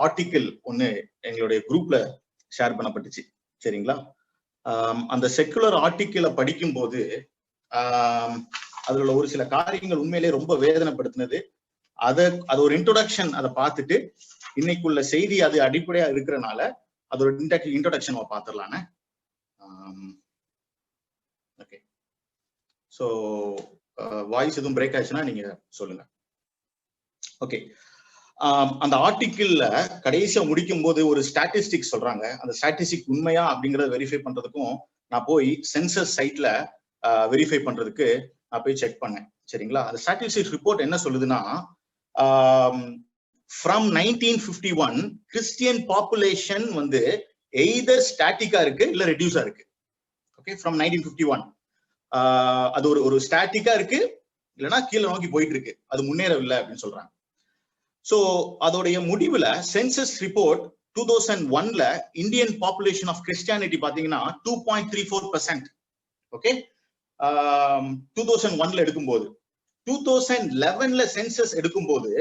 Article ஒண்ணு எங்களுடைய குரூப்ல ஷேர் பண்ணப்பட்டுச்சு. சரிங்களா? அந்த செக்குலர் ஆர்டிக்கிளை படிக்கும் போது அதுல ஒரு சில காரியங்கள் உண்மையிலேயே ரொம்ப வேதனைப்படுத்தினது. அது ஒரு இன்ட்ரோடக்ஷன், அதை பார்த்துட்டு இன்னைக்குள்ள செய்தி அது அடிப்படையா இருக்கிறனால அது ஒரு இன்ட்ரோடக்ஷன் பார்த்துடலானே. ஓகே, ஸோ வாய்ஸ் எதுவும் பிரேக் ஆச்சுன்னா நீங்க சொல்லுங்க. ஓகே, அந்த ஆர்டிக்கிள்ல கடைசியா முடிக்கும் போது ஒரு ஸ்டாட்டிஸ்டிக் சொல்றாங்க. அந்த ஸ்டாட்டிஸ்டிக் உண்மையா அப்படிங்கறத வெரிஃபை பண்றதுக்கும் நான் போய் சென்சஸ் சைட்ல வெரிஃபை பண்றதுக்கு நான் போய் செக் பண்ணேன். சரிங்களா? அந்த ஸ்டாட்டிஸ்டிக் ரிப்போர்ட் என்ன சொல்லுதுன்னா, ஃப்ரம் 1951 கிறிஸ்டியன் பாப்புலேஷன் வந்து எய்தர் ஸ்டாட்டிக்கா இருக்கு இல்ல ரெடியூஸா இருக்கு. ஓகே, ஃப்ரம் 1951 அது ஒரு ஸ்டாட்டிக்கா இருக்கு, இல்லைன்னா கீழே நோக்கி போயிட்டு இருக்கு, அது முன்னேறவில்லை அப்படின்னு சொல்றாங்க. சோ அதோடைய முடிவுல சென்சஸ் ரிப்போர்ட் 2001ல இந்தியன் பாப்புலேஷன் ஆஃப் கிறிஸ்டியானிட்டி பாத்தீங்கன்னா 2.34%. ஓகே, 2001ல எடுக்கும்போது 2011ல சென்சஸ் எடுக்கும்போது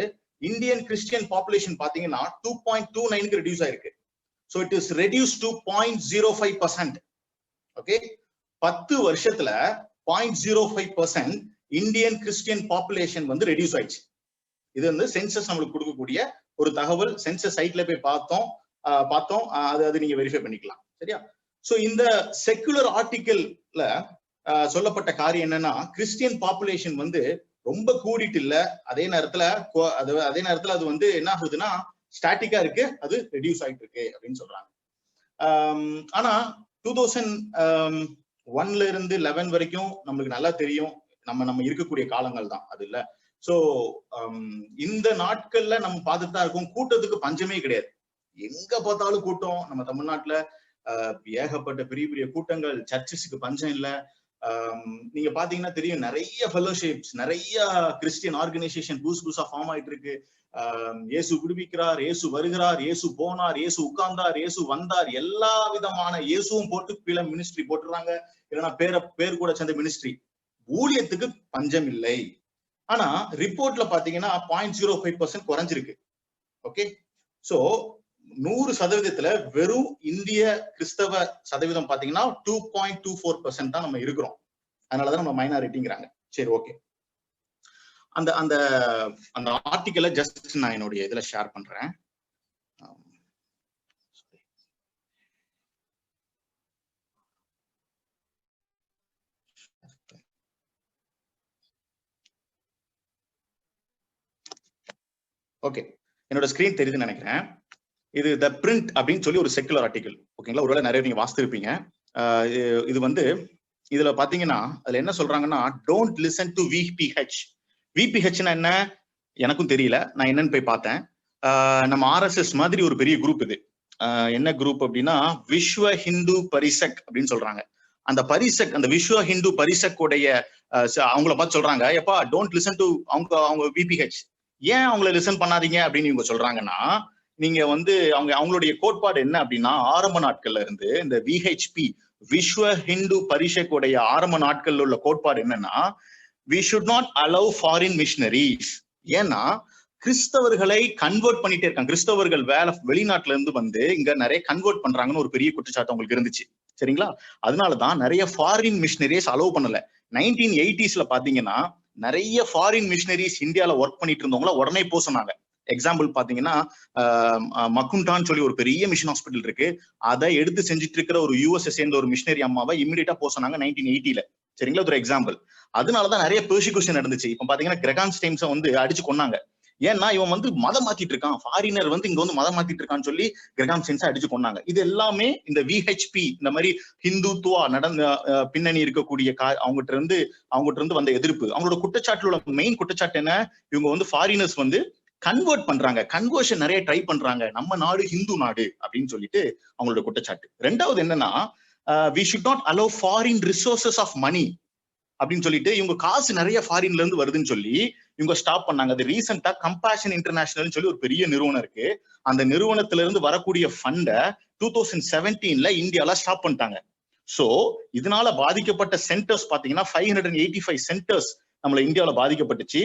இந்தியன் கிறிஸ்டியன் பாப்புலேஷன் பாத்தீங்கன்னா 2.29க்கு ரெடியூஸ் ஆயிருக்கு. So it is reduce to 0.05%. Okay, 10 வருஷத்துல 0.05% இந்தியன் கிறிஸ்டியன் பாப்புலேஷன் வந்து ரெடியூஸ் ஆயிடுச்சு. இது வந்து சென்சஸ் நம்மளுக்கு கொடுக்கக்கூடிய ஒரு தகவல். சென்சஸ் சைட்ல போய் பார்த்தோம், அது நீங்க வெரிஃபை பண்ணிக்கலாம். சரியா? சோ இந்த செக்குலர் ஆர்டிக்கிள்ல சொல்லப்பட்ட காரியம் என்னன்னா, கிறிஸ்டியன் பாப்புலேஷன் வந்து ரொம்ப கூடிட்டு இல்ல, அதே நேரத்துல அது வந்து என்ன ஆகுதுன்னா ஸ்டாட்டிக்கா இருக்கு, அது ரெடியூஸ் ஆயிட்டு இருக்கு அப்படின்னு சொல்றாங்க. ஆனா 2001ல இருந்து 11 வரைக்கும் நம்மளுக்கு நல்லா தெரியும், நம்ம இருக்கக்கூடிய காலங்கள் தான் அது இல்ல. சோ இந்த நாட்கள்ல நம்ம பார்த்துட்டு தான் இருக்கோம், கூட்டத்துக்கு பஞ்சமே கிடையாது. எங்க பார்த்தாலும் கூட்டம். நம்ம தமிழ்நாட்டுல ஏகப்பட்ட பெரிய பெரிய கூட்டங்கள், சர்ச்சஸுக்கு பஞ்சம் இல்ல. நீங்க பாத்தீங்கன்னா தெரியும், நிறைய ஃபெலோஷிப்ஸ், நிறைய கிறிஸ்டியன் ஆர்கனைசேஷன் புதுசா ஃபார்ம் ஆயிட்டு இருக்கு. இயேசு விடுவிக்கிறார், இயேசு வருகிறார், இயேசு போனார், இயேசு உட்கார்ந்தார், இயேசு வந்தார், எல்லா விதமான இயேசுவும் போட்டு கீழே மினிஸ்ட்ரி போட்டுறாங்க, இல்லைன்னா பேர் கூட சேர்ந்த மினிஸ்ட்ரி. ஊழியத்துக்கு பஞ்சம் இல்லை. ஆனா ரிப்போர்ட்ல பாத்தீங்கன்னா 0.05% குறைஞ்சிருக்கு. ஓகே, சோ 100% வெறும் இந்திய கிறிஸ்தவ சதவீதம் பாத்தீங்கன்னா 2.24% தான் நம்ம இருக்கிறோம். அதனாலதான் நம்ம மைனாரிட்டிங்கிறாங்க. சரி, ஓகே. அந்த அந்த அந்த ஆர்டிக்கலை ஜஸ்ட் நான் என்னுடைய இதுல ஷேர் பண்றேன். ஓகே, என்னோட ஸ்கிரீன் தெரியுதுன்னு நினைக்கிறேன். இது த பிரிண்ட் அப்படின்னு சொல்லி ஒரு செக்குலர் ஆர்டிக்கல். ஓகேங்களா? ஒருவேளை நிறைய நீங்க வாசித்திருப்பீங்க. இது வந்து இதுல பாத்தீங்கன்னா அதுல என்ன சொல்றாங்கன்னா, டோன்ட் லிசன் டு விபிஹெச். விபிஹெச்னா என்ன எனக்கும் தெரியல, நான் என்னன்னு போய் பார்த்தேன். நம்ம RSS மாதிரி ஒரு பெரிய குரூப் இது. என்ன குரூப் அப்படின்னா விஸ்வ ஹிந்து பரிசக் அப்படின்னு சொல்றாங்க. அந்த பரிசக், அந்த விஸ்வ ஹிந்து பரிசக் உடைய அவங்கள பார்த்து சொல்றாங்க, எப்பா டோன்ட் லிசன் டு அவங்க விபிஹெச். ஏன் அவங்கள லிசன் பண்ணாதீங்க அப்படின்னு இவங்க சொல்றாங்கன்னா, நீங்க வந்து அவங்களுடைய கோட்பாடு என்ன அப்படின்னா, ஆரம்ப நாட்கள்ல இருந்து இந்த விஹெச்பி விஸ்வ ஹிந்து பரிஷத் உடைய ஆரம்ப நாட்கள்ல உள்ள கோட்பாடு என்னன்னா, we should not allow foreign missionaries. ஏன்னா கிறிஸ்தவர்களை கன்வெர்ட் பண்ணிட்டே இருக்காங்க. கிறிஸ்தவர்கள் வெளிநாட்டுல இருந்து வந்து இங்க நிறைய கன்வெர்ட் பண்றாங்கன்னு ஒரு பெரிய குற்றச்சாட்டு அவங்களுக்கு இருந்துச்சு. சரிங்களா? அதனாலதான் நிறைய ஃபாரின் மிஷினரிஸ் அலோவ் பண்ணல. 1980sல பாத்தீங்கன்னா நிறைய ஃபாரின் மிஷினரிஸ் இந்தியால ஒர்க் பண்ணிட்டு இருந்தவங்கள உடனே போக சொன்னாங்க. எக்ஸாம்பிள் பாத்தீங்கன்னா மக்குண்டான்னு சொல்லி ஒரு பெரிய மிஷன் ஹாஸ்பிட்டல் இருக்கு, அதை எடுத்து செஞ்சுட்டு இருக்கிற ஒரு யூஎஸ் சேர்ந்த ஒரு மிஷினரி அம்மாவை இமிடியேட்டா போக சொன்னாங்க 1980ல. சரிங்களா? ஒரு எக்ஸாம்பிள். அதனாலதான் நிறைய பெர்சிக்யூஷன் நடந்துச்சு. இப்ப பாத்தீங்கன்னா கிரெகான் ஸ்டைம்ஸை வந்து அடிச்சு கொன்னாங்க. ஏன்னா இவன் வந்து மதம் மாத்திட்டு இருக்கான், ஃபாரினர் வந்து இங்க வந்து மதம் மாத்திட்டு இருக்கான்னு சொல்லி கிரெகான் ஸ்டைம்ஸை அடிச்சு கொன்னாங்க. இது எல்லாமே இந்த விஹெச்பி இந்த மாதிரி ஹிந்துத்துவா நடந்த பின்னணி இருக்கக்கூடிய அவங்ககிட்ட இருந்து வந்த எதிர்ப்பு. அவங்களோட குற்றச்சாட்டுல உள்ள மெயின் குற்றச்சாட்டு என்ன, இவங்க வந்து ஃபாரினர்ஸ் வந்து கன்வெர்ட் பண்றாங்க, கன்வர்ஷன் நிறைய ட்ரை பண்றாங்க, நம்ம நாடு ஹிந்து நாடு அப்படின்னு சொல்லிட்டு அவங்களோட குற்றச்சாட்டு. ரெண்டாவது என்னன்னா, we should not allow foreign resources of money அப்படின்னு சொல்லிட்டு, இவங்க காசு நிறைய ஃபாரின்ல இருந்து வருதுன்னு சொல்லி இவங்க ஸ்டாப் பண்ணாங்க. அது ரீசெண்டா கம்பேஷன் இன்டர்நேஷனல் சொல்லி ஒரு பெரிய நிறுவனம் இருக்கு, அந்த நிறுவனத்துல இருந்து வரக்கூடிய ஃபண்டை 2017ல இந்தியால ஸ்டாப் பண்ணிட்டாங்க. சோ இதனால பாதிக்கப்பட்ட சென்டர்ஸ் பாத்தீங்கன்னா 585 சென்டர்ஸ் நம்மள இந்தியாவில பாதிக்கப்பட்டுச்சு.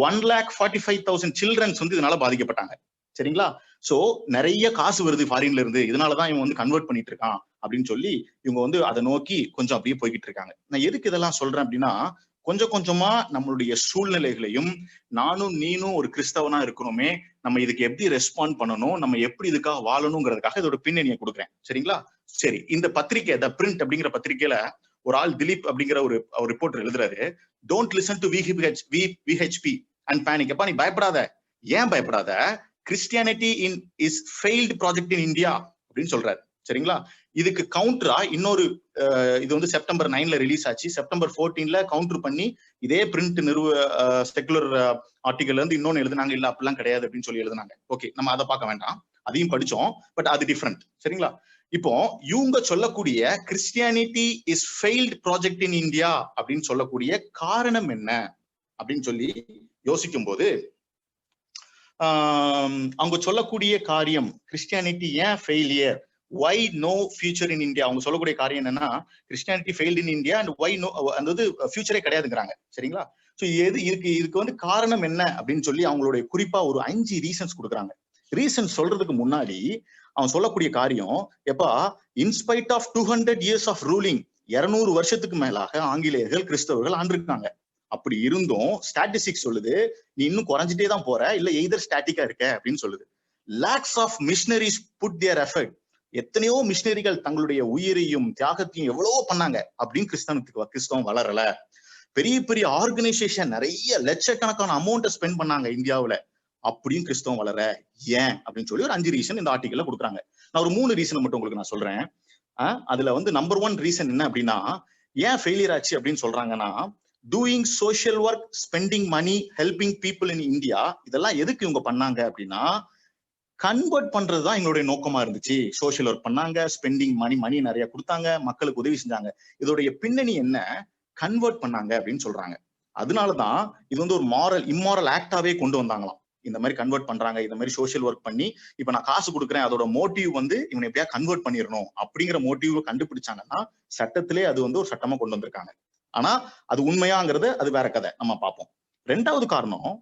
1,45,000 சில்ட்ரன்ஸ் வந்து இதனால பாதிக்கப்பட்டாங்க. சரிங்களா? சோ நிறைய காசு வருது ஃபாரின்ல இருந்து, இதனாலதான் இவன் வந்து கன்வெர்ட் பண்ணிட்டு இருக்கான் அப்படின்னு சொல்லி இவங்க வந்து அதை நோக்கி கொஞ்சம் அப்படியே போய்கிட்டு இருக்காங்க. நான் எதுக்கு இதெல்லாம் சொல்றேன் அப்படின்னா, கொஞ்சம் கொஞ்சமா நம்மளுடைய சூழ்நிலைகளையும், நானும் நீனும் ஒரு கிறிஸ்தவனா இருக்கணுமே, நம்ம இதுக்கு எப்படி ரெஸ்பாண்ட் பண்ணணும், நம்ம எப்படி இதுக்காக வாழணுங்கிறதுக்காக இதோட பின்னணியை கொடுக்குறேன். சரிங்களா? சரி, இந்த பத்திரிகை த பிரிண்ட் அப்படிங்கிற பத்திரிகையில ஒரு ஆள் திலீப் அப்படிங்கிற ஒரு ரிப்போர்ட்டர் எழுதுறாரு, don't listen to VHP and panic. அப்பா நீ பயப்படாத. ஏன் பயப்படாத? Christianity is failed project in India அப்படின்னு சொல்றாரு. சரிங்களா? இதுக்கு கவுண்டரா இன்னொரு இது வந்து செப்டம்பர் 9ல ரிலீஸ் ஆச்சு. செப்டம்பர் 14ல கவுண்டர் பண்ணி இதே பிரிண்ட் செகுலர் ஆர்டிகல்ல இருந்து இன்னொன்னு எழுதுனாங்க, இல்ல அப்படிலாம் கிடையாது அப்படின்னு சொல்லி எழுதுனாங்க. ஓகே, நம்ம அதை பார்க்க வேண்டாம், அதையும் படிச்சோம். பட் அது டிஃப்ரெண்ட். சரிங்களா? இப்போ இவங்க சொல்லக்கூடிய Christianity is failed project in India அப்படின்னு சொல்லக்கூடிய காரணம் என்ன அப்படின்னு சொல்லி யோசிக்கும் போது, அவங்க சொல்லக்கூடிய காரியம், கிறிஸ்டியானிட்டி ஏன் failure, why no future in India, அவங்க சொல்லக்கூடிய காரியம் என்னன்னா, Christianity failed in India and why no, அதாவது ஃபியூச்சரே கிடையாதுங்கிறாங்க. சரிங்களா? சோ இதுக்கு வந்து காரணம் என்ன அப்படின்னு சொல்லி அவங்களுடைய குறிப்பா ஒரு 5 ரீசன்ஸ் கொடுக்குறாங்க. ரீசன் சொல்றதுக்கு முன்னாடி அவன் சொல்லக்கூடிய காரியம், எப்பா in spite of 200 years of ruling, 200 வருஷத்துக்கு மேலாக ஆங்கிலேயர்கள் கிறிஸ்தவர்கள் ஆண்டிருக்காங்க. அப்படி இருந்தும் ஸ்டாட்டிஸ்டிக்ஸ் சொல்லுது நீ இன்னும் குறைஞ்சிட்டே தான் போற, இல்ல எய்தர் ஸ்டாட்டிக்கா இருக்க அப்படின்னு சொல்லுது. Lakhs of missionaries put their effort, எத்தனையோ மிஷனரிகள் தங்களுடைய உயிரையும் தியாகத்தையும் எவ்வளவோ பண்ணாங்க, அப்படின்னு கிறிஸ்தவம் வளரல. பெரிய பெரிய ஆர்கனைசேஷன் நிறைய லட்சக்கணக்கான அமௌண்ட்டை ஸ்பெண்ட் பண்ணாங்க இந்தியாவுல, அப்படியும் கிறிஸ்தவம் வளர. ஏன் அப்படின்னு சொல்லி ஒரு 5 ரீசன் இந்த ஆர்டிகல்ல கொடுக்குறாங்க. நான் ஒரு 3 ரீசன் மட்டும் உங்களுக்கு நான் சொல்றேன். அதுல வந்து நம்பர் 1 ரீசன் என்ன அப்படின்னா, ஏன் ஃபெயிலியர் ஆச்சு அப்படின்னு சொல்றாங்கன்னா, doing social work, spending money, helping people in India, இதெல்லாம் எதுக்கு இவங்க பண்ணாங்க அப்படின்னா, கன்வெர்ட் பண்றதுதான் எங்களுடைய நோக்கமா இருந்துச்சு. சோஷியல் ஒர்க் பண்ணாங்க, ஸ்பெண்டிங் மணி நிறைய கொடுத்தாங்க, மக்களுக்கு உதவி செஞ்சாங்க. இதோடைய பின்னணி என்ன, கன்வெர்ட் பண்ணாங்க அப்படின்னு சொல்றாங்க. அதனாலதான் இது வந்து ஒரு இம்மாரல் ஆக்டாவே கொண்டு வந்தாங்களாம். இந்த மாதிரி கன்வெர்ட் பண்றாங்க, இந்த மாதிரி சோஷியல் ஒர்க் பண்ணி இப்ப நான் காசு கொடுக்குறேன், அதோட மோட்டிவ் வந்து இவனை எப்படியா கன்வெர்ட் பண்ணிடணும் அப்படிங்கிற மோட்டிவ் கண்டுபிடிச்சாங்கன்னா சட்டத்திலே அது வந்து ஒரு சட்டமா கொண்டு வந்திருக்காங்க. ஆனா அது உண்மையாங்கிறது அது வேற கதை, நம்ம பார்ப்போம். 2வது காரணம்,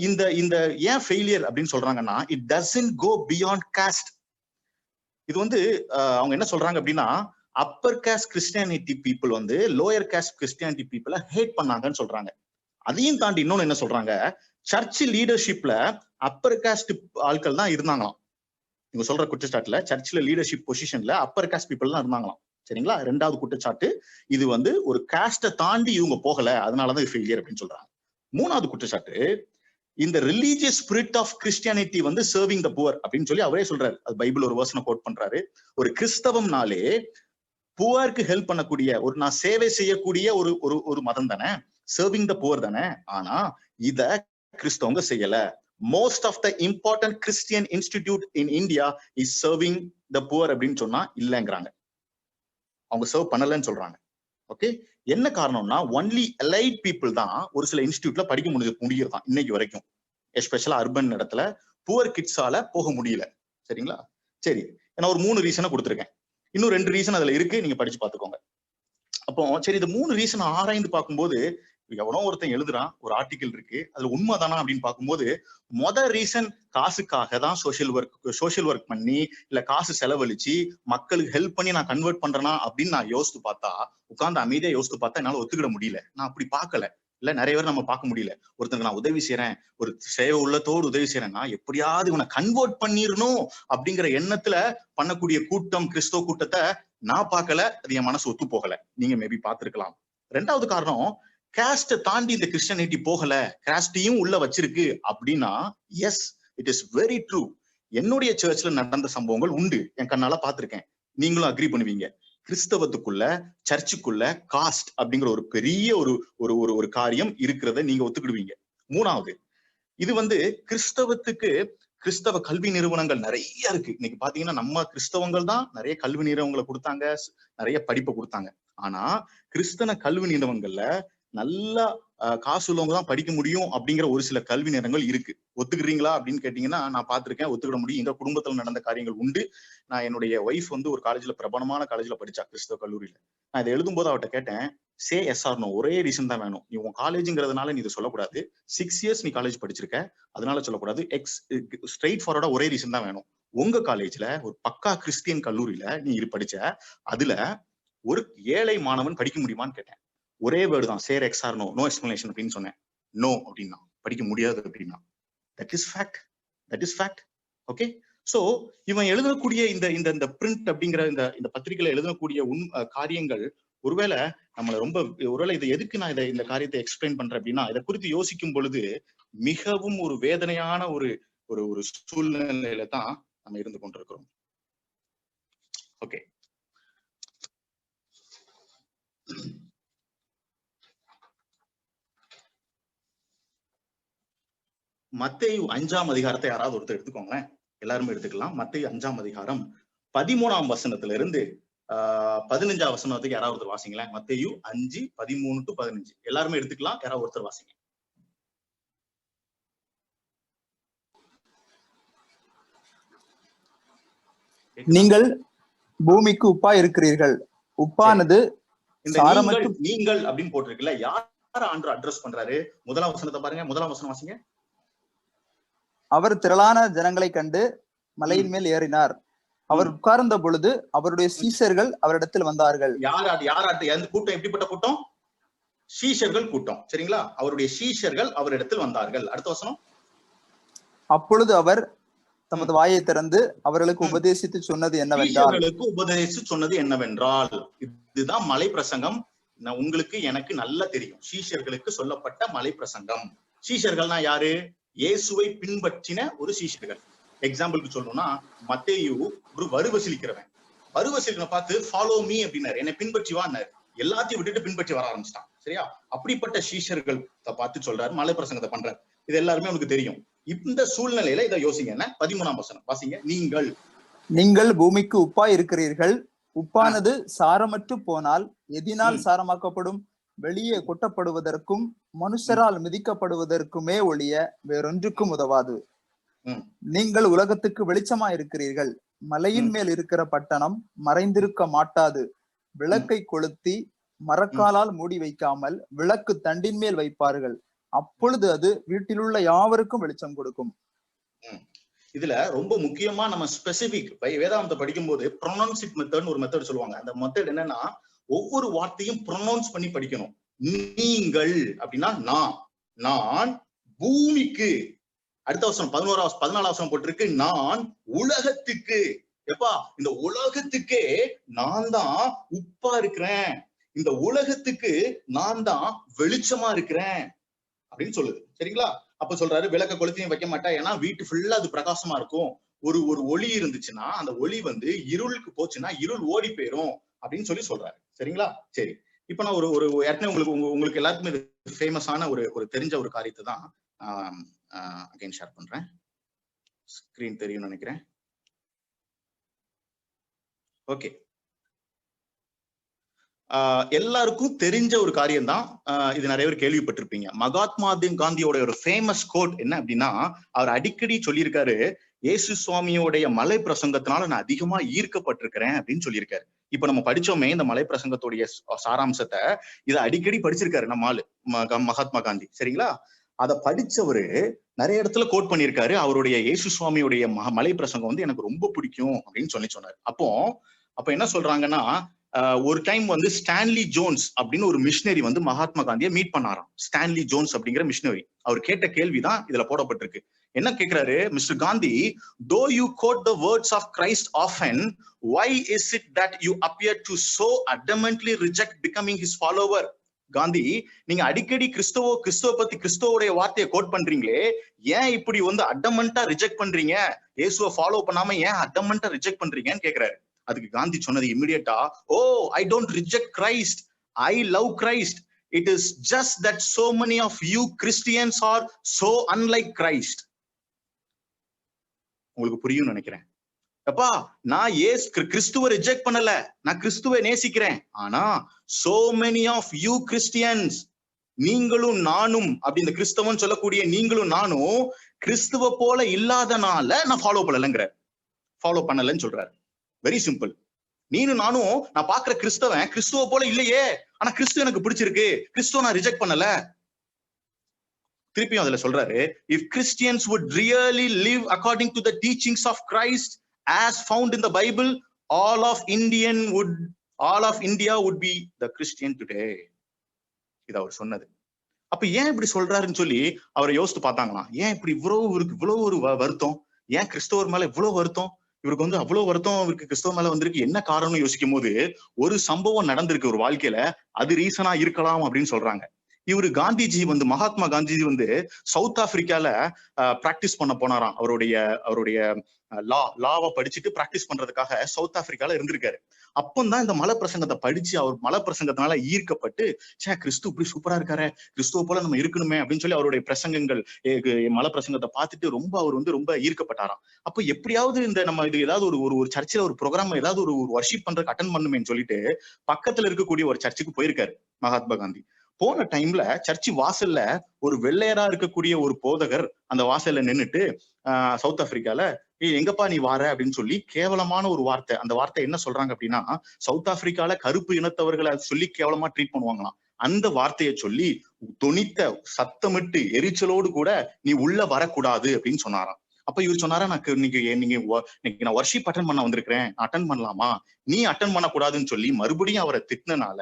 இந்த இந்த ஏன் ஃபெயிலியர் அப்படின்னு சொல்றாங்கன்னா, it doesn't go beyond caste. இது வந்து அவங்க என்ன சொல்றாங்க அப்படின்னா, அப்பர் காஸ்ட் கிறிஸ்டியானிட்டி பீப்புள் வந்து லோயர் காஸ்ட் கிறிஸ்டியானிட்டி பீப்புளை ஹேட் பண்ணாங்கன்னு சொல்றாங்க. அதையும் தாண்டி இன்னொன்னு என்ன சொல்றாங்க, சர்ச் லீடர்ஷிப்ல அப்பர் காஸ்ட் ஆட்கள் தான் இருந்தாங்களாம். இவங்க சொல்ற குற்றச்சாட்டுல சர்ச்ல லீடர்ஷிப் பொசிஷன்ல அப்பர் காஸ்ட் பீப்புள் தான் இருந்தாங்களாம். சரிங்களா? 2வது குற்றச்சாட்டு, இது வந்து ஒரு காஸ்ட தாண்டி இவங்க போகல, அதனாலதான் ஃபெயிலியர் அப்படின்னு சொல்றாங்க. 3வது குற்றச்சாட்டு, இந்த ரிலீஜியஸ் ஸ்பிரிட் ஆஃப் கிறிஸ்டியானிட்டி வந்து சர்விங் த புவர் அப்படின்னு சொல்லி அவரே சொல்றாரு. அது பைபிள் ஒரு வசனம் கோட் பண்றாரு. ஒரு கிறிஸ்தவம்னாலே புவருக்கு ஹெல்ப் பண்ணக்கூடிய, ஒரு நான் சேவை செய்யக்கூடிய ஒரு ஒரு மதம் தானே, சர்விங் த புவர் தானே. ஆனா இத கிறிஸ்தவங்க செய்யல. Most of the important Christian institute in India is serving the poor அப்படின்னு சொன்னா இல்லைங்கிறாங்க. அவங்க சர்வ் பண்ணலன்னு சொல்றாங்க. ஓகே, என்ன காரணம்னா, ஒன்லி எலைட் பீப்புள் தான் ஒரு சில இன்ஸ்டிடியூட்ல படிக்க முடியறதான் இன்னைக்கு வரைக்கும். எஸ்பெஷலா அர்பன் இடத்துல புவர் கிட்ஸால போக முடியல. சரிங்களா? சரி, நான் ஒரு 3 ரீசனை கொடுத்துருக்கேன். இன்னும் 2 ரீசன் அதுல இருக்கு, நீங்க படிச்சு பாத்துக்கோங்க. அப்போ சரி, இந்த 3 ரீசன் ஆராய்ந்து பார்க்கும்போது எவனோ ஒருத்தன் எழுதுறான், ஒரு ஆர்டிகல் இருக்கு, அதுல உண்மைதானா அப்படின்னு பார்க்கும்போது, ரீசன் காசுக்காக தான் சோஷியல் ஒர்க் பண்ணி, இல்ல காசு செலவழிச்சு மக்களுக்கு ஹெல்ப் பண்ணி நான் கன்வெர்ட் பண்றேனா அப்படின்னு நான் யோசித்து பார்த்தா, உட்கார்ந்து அமைதியா யோசித்து பார்த்தா என்னால ஒத்துக்கிட முடியல. நான் அப்படி பார்க்கல. இல்ல நிறைய பேர் நம்ம பார்க்க முடியல. ஒருத்தருக்கு நான் உதவி செய்யறேன், ஒரு சேவை உள்ளத்தோடு உதவி செய்யறேன்னா எப்படியாவது இவனை கன்வெர்ட் பண்ணிடணும் அப்படிங்கிற எண்ணத்துல பண்ணக்கூடிய கூட்டம், கிறிஸ்தவ கூட்டத்தை நான் பார்க்கல. அது என் மனசு ஒத்து போகல. நீங்க மேபி பார்த்திருக்கலாம். 2வது காரணம், காஸ்ட தாண்டி இந்த கிறிஸ்டியானிட்டி போகல, காஸ்டையும் உள்ள வச்சிருக்கு அப்படின்னா, yes, it is very true. என்னுடைய சர்ச்ல நடந்த சம்பவங்கள் உண்டு, என் கண்ணால பார்த்திருக்கேன். நீங்களும் அக்ரி பண்ணுவீங்க. கிறிஸ்தவத்துக்குள்ள, சர்ச்சுக்குள்ள காஸ்ட் அப்படிங்கிற ஒரு பெரிய ஒரு காரியம் இருக்கிறத நீங்க ஒத்துக்கிடுவீங்க. 3வது, இது வந்து கிறிஸ்தவ கல்வி நிறுவனங்கள் நிறைய இருக்கு. இன்னைக்கு பாத்தீங்கன்னா நம்ம கிறிஸ்தவங்கள் தான் நிறைய கல்வி நிறுவனங்களை கொடுத்தாங்க, நிறைய படிப்பை கொடுத்தாங்க. ஆனா கிறிஸ்தவ கல்வி நிறுவனங்கள்ல நல்லா காசு உள்ளவங்க தான் படிக்க முடியும் அப்படிங்கிற ஒரு சில கல்வி நேரங்கள் இருக்கு. ஒத்துக்கிறீங்களா அப்படின்னு கேட்டீங்கன்னா நான் பார்த்திருக்கேன், ஒத்துக்கிட முடியும். எங்க குடும்பத்துல நடந்த காரியங்கள் உண்டு. நான் என்னுடைய ஒய்ஃப் வந்து ஒரு காலேஜ்ல, பிரபலமான காலேஜ்ல படிச்சா, கிறிஸ்தவ கல்லூரியில. நான் இதை எழுதும்போது அவட்ட கேட்டேன், சே எஸ் ஆர் நோ, ஒரே ரீசன் தான் வேணும். நீ உன் காலேஜ்ங்கிறதுனால நீ இதை சொல்லக்கூடாது. 6 years நீ காலேஜ் படிச்சிருக்க, அதனால சொல்லக்கூடாது. ஸ்ட்ரெயிட் ஃபார்வர்டா ஒரே ரீசன் தான் வேணும். உங்க காலேஜ்ல ஒரு பக்கா கிறிஸ்டியன் கல்லூரியில நீ படிச்ச, அதுல ஒரு ஏழை மாணவன் படிக்க முடியுமான்னு கேட்டேன். ஒரே வேர்டு தான், sir yes or no, no explanation அப்படின்னு சொன்னேன். நோ அப்படின்னா, படிக்க முடியாது அப்படின்னா. That is fact, that is fact. Okay, so இவன் எழுதக்கூடிய இந்த இந்த இந்த பிரிண்ட் அப்படிங்கிற இந்த பத்திரிகையில எழுதக்கூடிய காரியங்கள் ஒருவேளை நம்மளை ரொம்ப, ஒருவேளை இதை எதுக்கு நான் இந்த காரியத்தை எக்ஸ்பிளைன் பண்றேன் அப்படின்னா, இதை குறித்து யோசிக்கும் பொழுது மிகவும் ஒரு வேதனையான ஒரு ஒரு ஒரு சூழ்நிலையில தான் நம்ம இருந்து கொண்டிருக்கிறோம். ஓகே, மத்தேயு 5ஆம் அதிகாரத்தை யாராவது ஒருத்தர் எடுத்துக்கோங்களேன். எல்லாருமே எடுத்துக்கலாம். மத்தேயு 5ஆம் அதிகாரம் 13ஆம் வசனத்துல இருந்து 15ஆம் வசனத்துக்கு யாராவது ஒருத்தர் வாசிங்களேன். மத்தேயு 5, 13 to 15 எல்லாருமே எடுத்துக்கலாம். யாராவது ஒருத்தர் வாசிங்க. நீங்கள் பூமிக்கு உப்பா இருக்கிறீர்கள். உப்பானது நீங்கள் அப்படின்னு போட்டிருக்குல்ல, யார ஆண்டு அட்ரஸ் பண்றாரு? முதலாம் வசனத்தை பாருங்க. முதலாம் வசனம் வாசிங்க. அவர் திரளான ஜனங்களை கண்டு மலையின் மேல் ஏறினார். அவர் உட்கார்ந்த பொழுது அவருடைய சீஷர்கள் அவரிடத்தில் வந்தார்கள். யாராட்டு கூட்டம்? எப்படிப்பட்ட கூட்டம்? சீஷர்கள் கூட்டம். சரிங்களா? அவருடைய சீஷர்கள் அவரிடத்தில் வந்தார்கள். அடுத்த வசனம். அப்பொழுது அவர் தமது வாயை திறந்து அவர்களுக்கு உபதேசித்து சொன்னது என்னவென்றால், இதுதான் மலை பிரசங்கம். உங்களுக்கு எனக்கு நல்லா தெரியும். சீஷர்களுக்கு சொல்லப்பட்ட மலை பிரசங்கம். சீஷர்கள்னா யாரு? இயேசுவை பின்பற்றின ஒரு சீஷர்கள். எக்ஸாம்பிளுக்கு சொல்லணும்னா, மத்தேயு ஒரு வரிவசூலிக்கிறவன். வரிவசூலிக்கிறவனை பார்த்து ஃபாலோ மீ அப்படின்னாரு, என்னை பின்பற்றி வான்னாரு. எல்லாத்தையும் விட்டுட்டு பின்பற்றி வர ஆரம்பிச்சிட்டான். சரியா? அப்படிப்பட்ட சீஷர்கள் பார்த்து சொல்றாரு, மலை பிரசங்கத்தை பண்றாரு. இது எல்லாருமே உனக்கு தெரியும். இந்த சூழ்நிலையில இதை யோசிங்க. என்ன? 13ஆம் வசனம் வாசிங்க. நீங்கள் பூமிக்கு உப்பா இருக்கிறீர்கள். உப்பானது சாரமற்று போனால் எதினால் சாரமாக்கப்படும்? வெளியே கொட்டப்படுவதற்கும் மனுஷரால் மிதிக்கப்படுவதற்குமே ஒழிய வேறொன்றுக்கும் உதவாது. நீங்கள் உலகத்துக்கு வெளிச்சமா இருக்கிறீர்கள். மலையின் மேல் இருக்கிற பட்டணம் மறைந்திருக்க மாட்டாது. விளக்கை கொளுத்தி மரக்காலால் மூடி வைக்காமல் விளக்கு தண்டின் மேல் வைப்பார்கள். அப்பொழுது அது வீட்டிலுள்ள யாவருக்கும் வெளிச்சம் கொடுக்கும். இதுல ரொம்ப முக்கியமா நம்ம ஸ்பெசிபிக் வேதாந்தத்தை படிக்கும் போது ப்ரொனவுன்சிட் மெத்தட்னு ஒரு மெத்தட் சொல்லுவாங்க. அந்த மெத்தட் என்னன்னா, ஒவ்வொரு வார்த்தையும் ப்ரொனவுன்ஸ் பண்ணி படிக்கணும். நீங்கள் அப்படின்னா நான் பூமிக்கு. அடுத்த வசனம் 14ஆம் வசனம் போட்டிருக்கு, நான் உலகத்துக்கு. எப்பா, இந்த உலகத்துக்கே நான் தான் உப்பா இருக்கிறேன். இந்த உலகத்துக்கு நான் தான் வெளிச்சமா இருக்கிறேன் அப்படின்னு சொல்லுது. சரிங்களா? அப்ப சொல்றாரு, விளக்க கொளுத்தியும் வைக்க மாட்டா, ஏன்னா வீட்டு ஃபுல்லா அது பிரகாசமா இருக்கும். ஒரு ஒளி இருந்துச்சுன்னா அந்த ஒளி வந்து இருளுக்கு போச்சுன்னா இருள் ஓடி போயிரும் அப்படின்னு சொல்றாரு. சரிங்களா? சரி, இப்ப நான் ஒரு ஏற்கனவே உங்களுக்கு எல்லாருக்குமே ஃபேமஸான ஒரு தெரிஞ்ச ஒரு காரியத்தை தான் அகைன் ஷேர் பண்றேன். ஸ்கிரீன் தெரியும்னு நினைக்கிறேன். ஓகே, எல்லாருக்கும் தெரிஞ்ச ஒரு காரியம் தான். இது நிறைய பேர் கேள்விப்பட்டிருப்பீங்க. மகாத்மா காந்தியோட ஒரு ஃபேமஸ் கோட் என்ன அப்படின்னா, அவர் அடிக்கடி சொல்லியிருக்காரு, இயேசு சுவாமியோடைய மலை பிரசங்கத்தினால நான் அதிகமா ஈர்க்கப்பட்டிருக்கிறேன் அப்படின்னு சொல்லியிருக்காரு. இப்ப நம்ம படிச்சோமே இந்த மலை பிரசங்கத்துடைய சாராம்சத்தை, இதை அடிக்கடி படிச்சிருக்காரு நம்ம ஆளு மகாத்மா காந்தி. சரிங்களா? அதை படிச்சவரு நிறைய இடத்துல கோட் பண்ணியிருக்காரு. அவருடைய இயேசு சுவாமியுடைய மலை பிரசங்கம் வந்து எனக்கு ரொம்ப பிடிக்கும் அப்படின்னு சொன்னார். அப்போ என்ன சொல்றாங்கன்னா, ஒரு டைம் வந்து ஸ்டான்லி ஜோன்ஸ் அப்படின்னு ஒரு மிஷினரி வந்து மகாத்மா காந்தியை மீட் பண்ணாராம். ஸ்டான்லி ஜோன்ஸ் அப்படிங்கிற மிஷினரி. அவர் கேட்ட கேள்விதான் இதுல போடப்பட்டிருக்கு. என்ன கேட்கிறாரு? Mister Gandhi, though you quote the words of Christ often, why is it that you appear to so adamantly reject becoming his follower? Gandhi, நீங்க அடிக்கடி கிறிஸ்துவ பத்தி கிறிஸ்துவோடைய வார்த்தையை கோட் பண்றீங்களே, ஏன் இப்படி வந்து அடமெண்டா ரிஜெக்ட் பண்றீங்க? இயேசுவை ஃபாலோ பண்ணாம ஏன் அடமெண்டா ரிஜெக்ட் பண்றீங்கன்னு கேக்குறாரு. அதுக்கு காந்தி சொன்னது இமிடியேட்டா, oh, I don't reject Christ, I love Christ. It is just that so many of you Christians are so unlike Christ. உங்களுக்கு புரியும் நினைக்கிறேன். அப்பா, நான் கிறிஸ்துவ ரிஜெக்ட் பண்ணல, நான் கிறிஸ்துவை நேசிக்கிறேன். ஆனா so many of you Christians, நீங்களும் நானும் அப்படி இந்த கிறிஸ்தவன் சொல்லக்கூடிய நீங்களும் நானும் கிறிஸ்துவ போல இல்லாதனால நான் ஃபாலோ பண்ணலன்னு சொல்றாரு. Very simple. நீனும் நானும் நான் பாக்குற கிறிஸ்தவன் கிறிஸ்துவ போல இல்லையே, ஆனா கிறிஸ்துவ எனக்கு பிடிச்சிருக்கு, கிறிஸ்துவ நான் ரிஜெக்ட் பண்ணல. திருப்பியும் அதுல சொல்றாரு, if Christians would really live according to the teachings of Christ as found in the Bible, all of India would be the Christian today. இது அவர் சொன்னது. அப்ப ஏன் இப்படி சொல்றாருன்னு சொல்லி அவரை யோசித்து பார்த்தாங்களாம். ஏன் இப்படி இவ்வளவு ஒரு வருத்தம், ஏன் கிறிஸ்தவர் மேல இவ்வளவு வருத்தம், இவருக்கு வந்து அவ்வளவு வருத்தம் இவருக்கு கிறிஸ்தவ மேல வந்திருக்கு, என்ன காரணம்னு யோசிக்கும் போது ஒரு சம்பவம் நடந்திருக்கு ஒரு வாழ்க்கையில, அது ரீசனா இருக்கலாம் அப்படின்னு சொல்றாங்க. இவரு காந்திஜி வந்து மகாத்மா காந்திஜி வந்து சவுத் ஆப்பிரிக்கால பிராக்டிஸ் பண்ண போனாராம். அவருடைய லாவை படிச்சுட்டு பிராக்டிஸ் பண்றதுக்காக சவுத் ஆப்பிரிக்கால இருந்திருக்காரு. அப்பந்தான் இந்த மலை பிரசங்கத்தை படிச்சு அவர் மலை பிரசங்கத்தினால ஈர்க்கப்பட்டு, கிறிஸ்து இப்படி சூப்பரா இருக்காரு, கிறிஸ்துவ போல நம்ம இருக்கணுமே அப்படின்னு சொல்லி அவருடைய பிரசங்கங்கள் மலை பிரசங்கத்தை பார்த்துட்டு அவர் வந்து ரொம்ப ஈர்க்கப்பட்டாராம். அப்ப எப்படியாவது இந்த நம்ம இது ஏதாவது ஒரு சர்ச்சில் ஒரு ப்ரோக்ராம் ஏதாவது ஒரு வர்ஷிப் பண்றதுக்கு அட்டன் பண்ணுமேன்னு சொல்லிட்டு பக்கத்துல இருக்கக்கூடிய ஒரு சர்ச்சுக்கு போயிருக்காரு மகாத்மா காந்தி. போன டைம்ல சர்ச்சு வாசல்ல ஒரு வெள்ளையரா இருக்கக்கூடிய ஒரு போதகர் அந்த வாசல்ல நின்னுட்டு சவுத் ஆப்பிரிக்கால எங்கப்பா நீ வார அப்படின்னு சொல்லி கேவலமான ஒரு வார்த்தை, அந்த வார்த்தை என்ன சொல்றாங்க அப்படின்னா, சவுத் ஆப்பிரிக்கால கருப்பு இனத்தவர்களை சொல்லி கேவலமா ட்ரீட் பண்ணுவாங்களாம். அந்த வார்த்தையை சொல்லி தொனித்த சத்தமிட்டு எரிச்சலோடு கூட நீ உள்ள வரக்கூடாது அப்படின்னு சொன்னாராம். அப்ப இவர் சொன்னாரா, நீங்க நான் வர்ஷிப் அட்டன் பண்ண வந்திருக்கிறேன், அட்டன் பண்ணலாமா, நீ அட்டன் பண்ணக்கூடாதுன்னு சொல்லி மறுபடியும் அவரை திட்டினால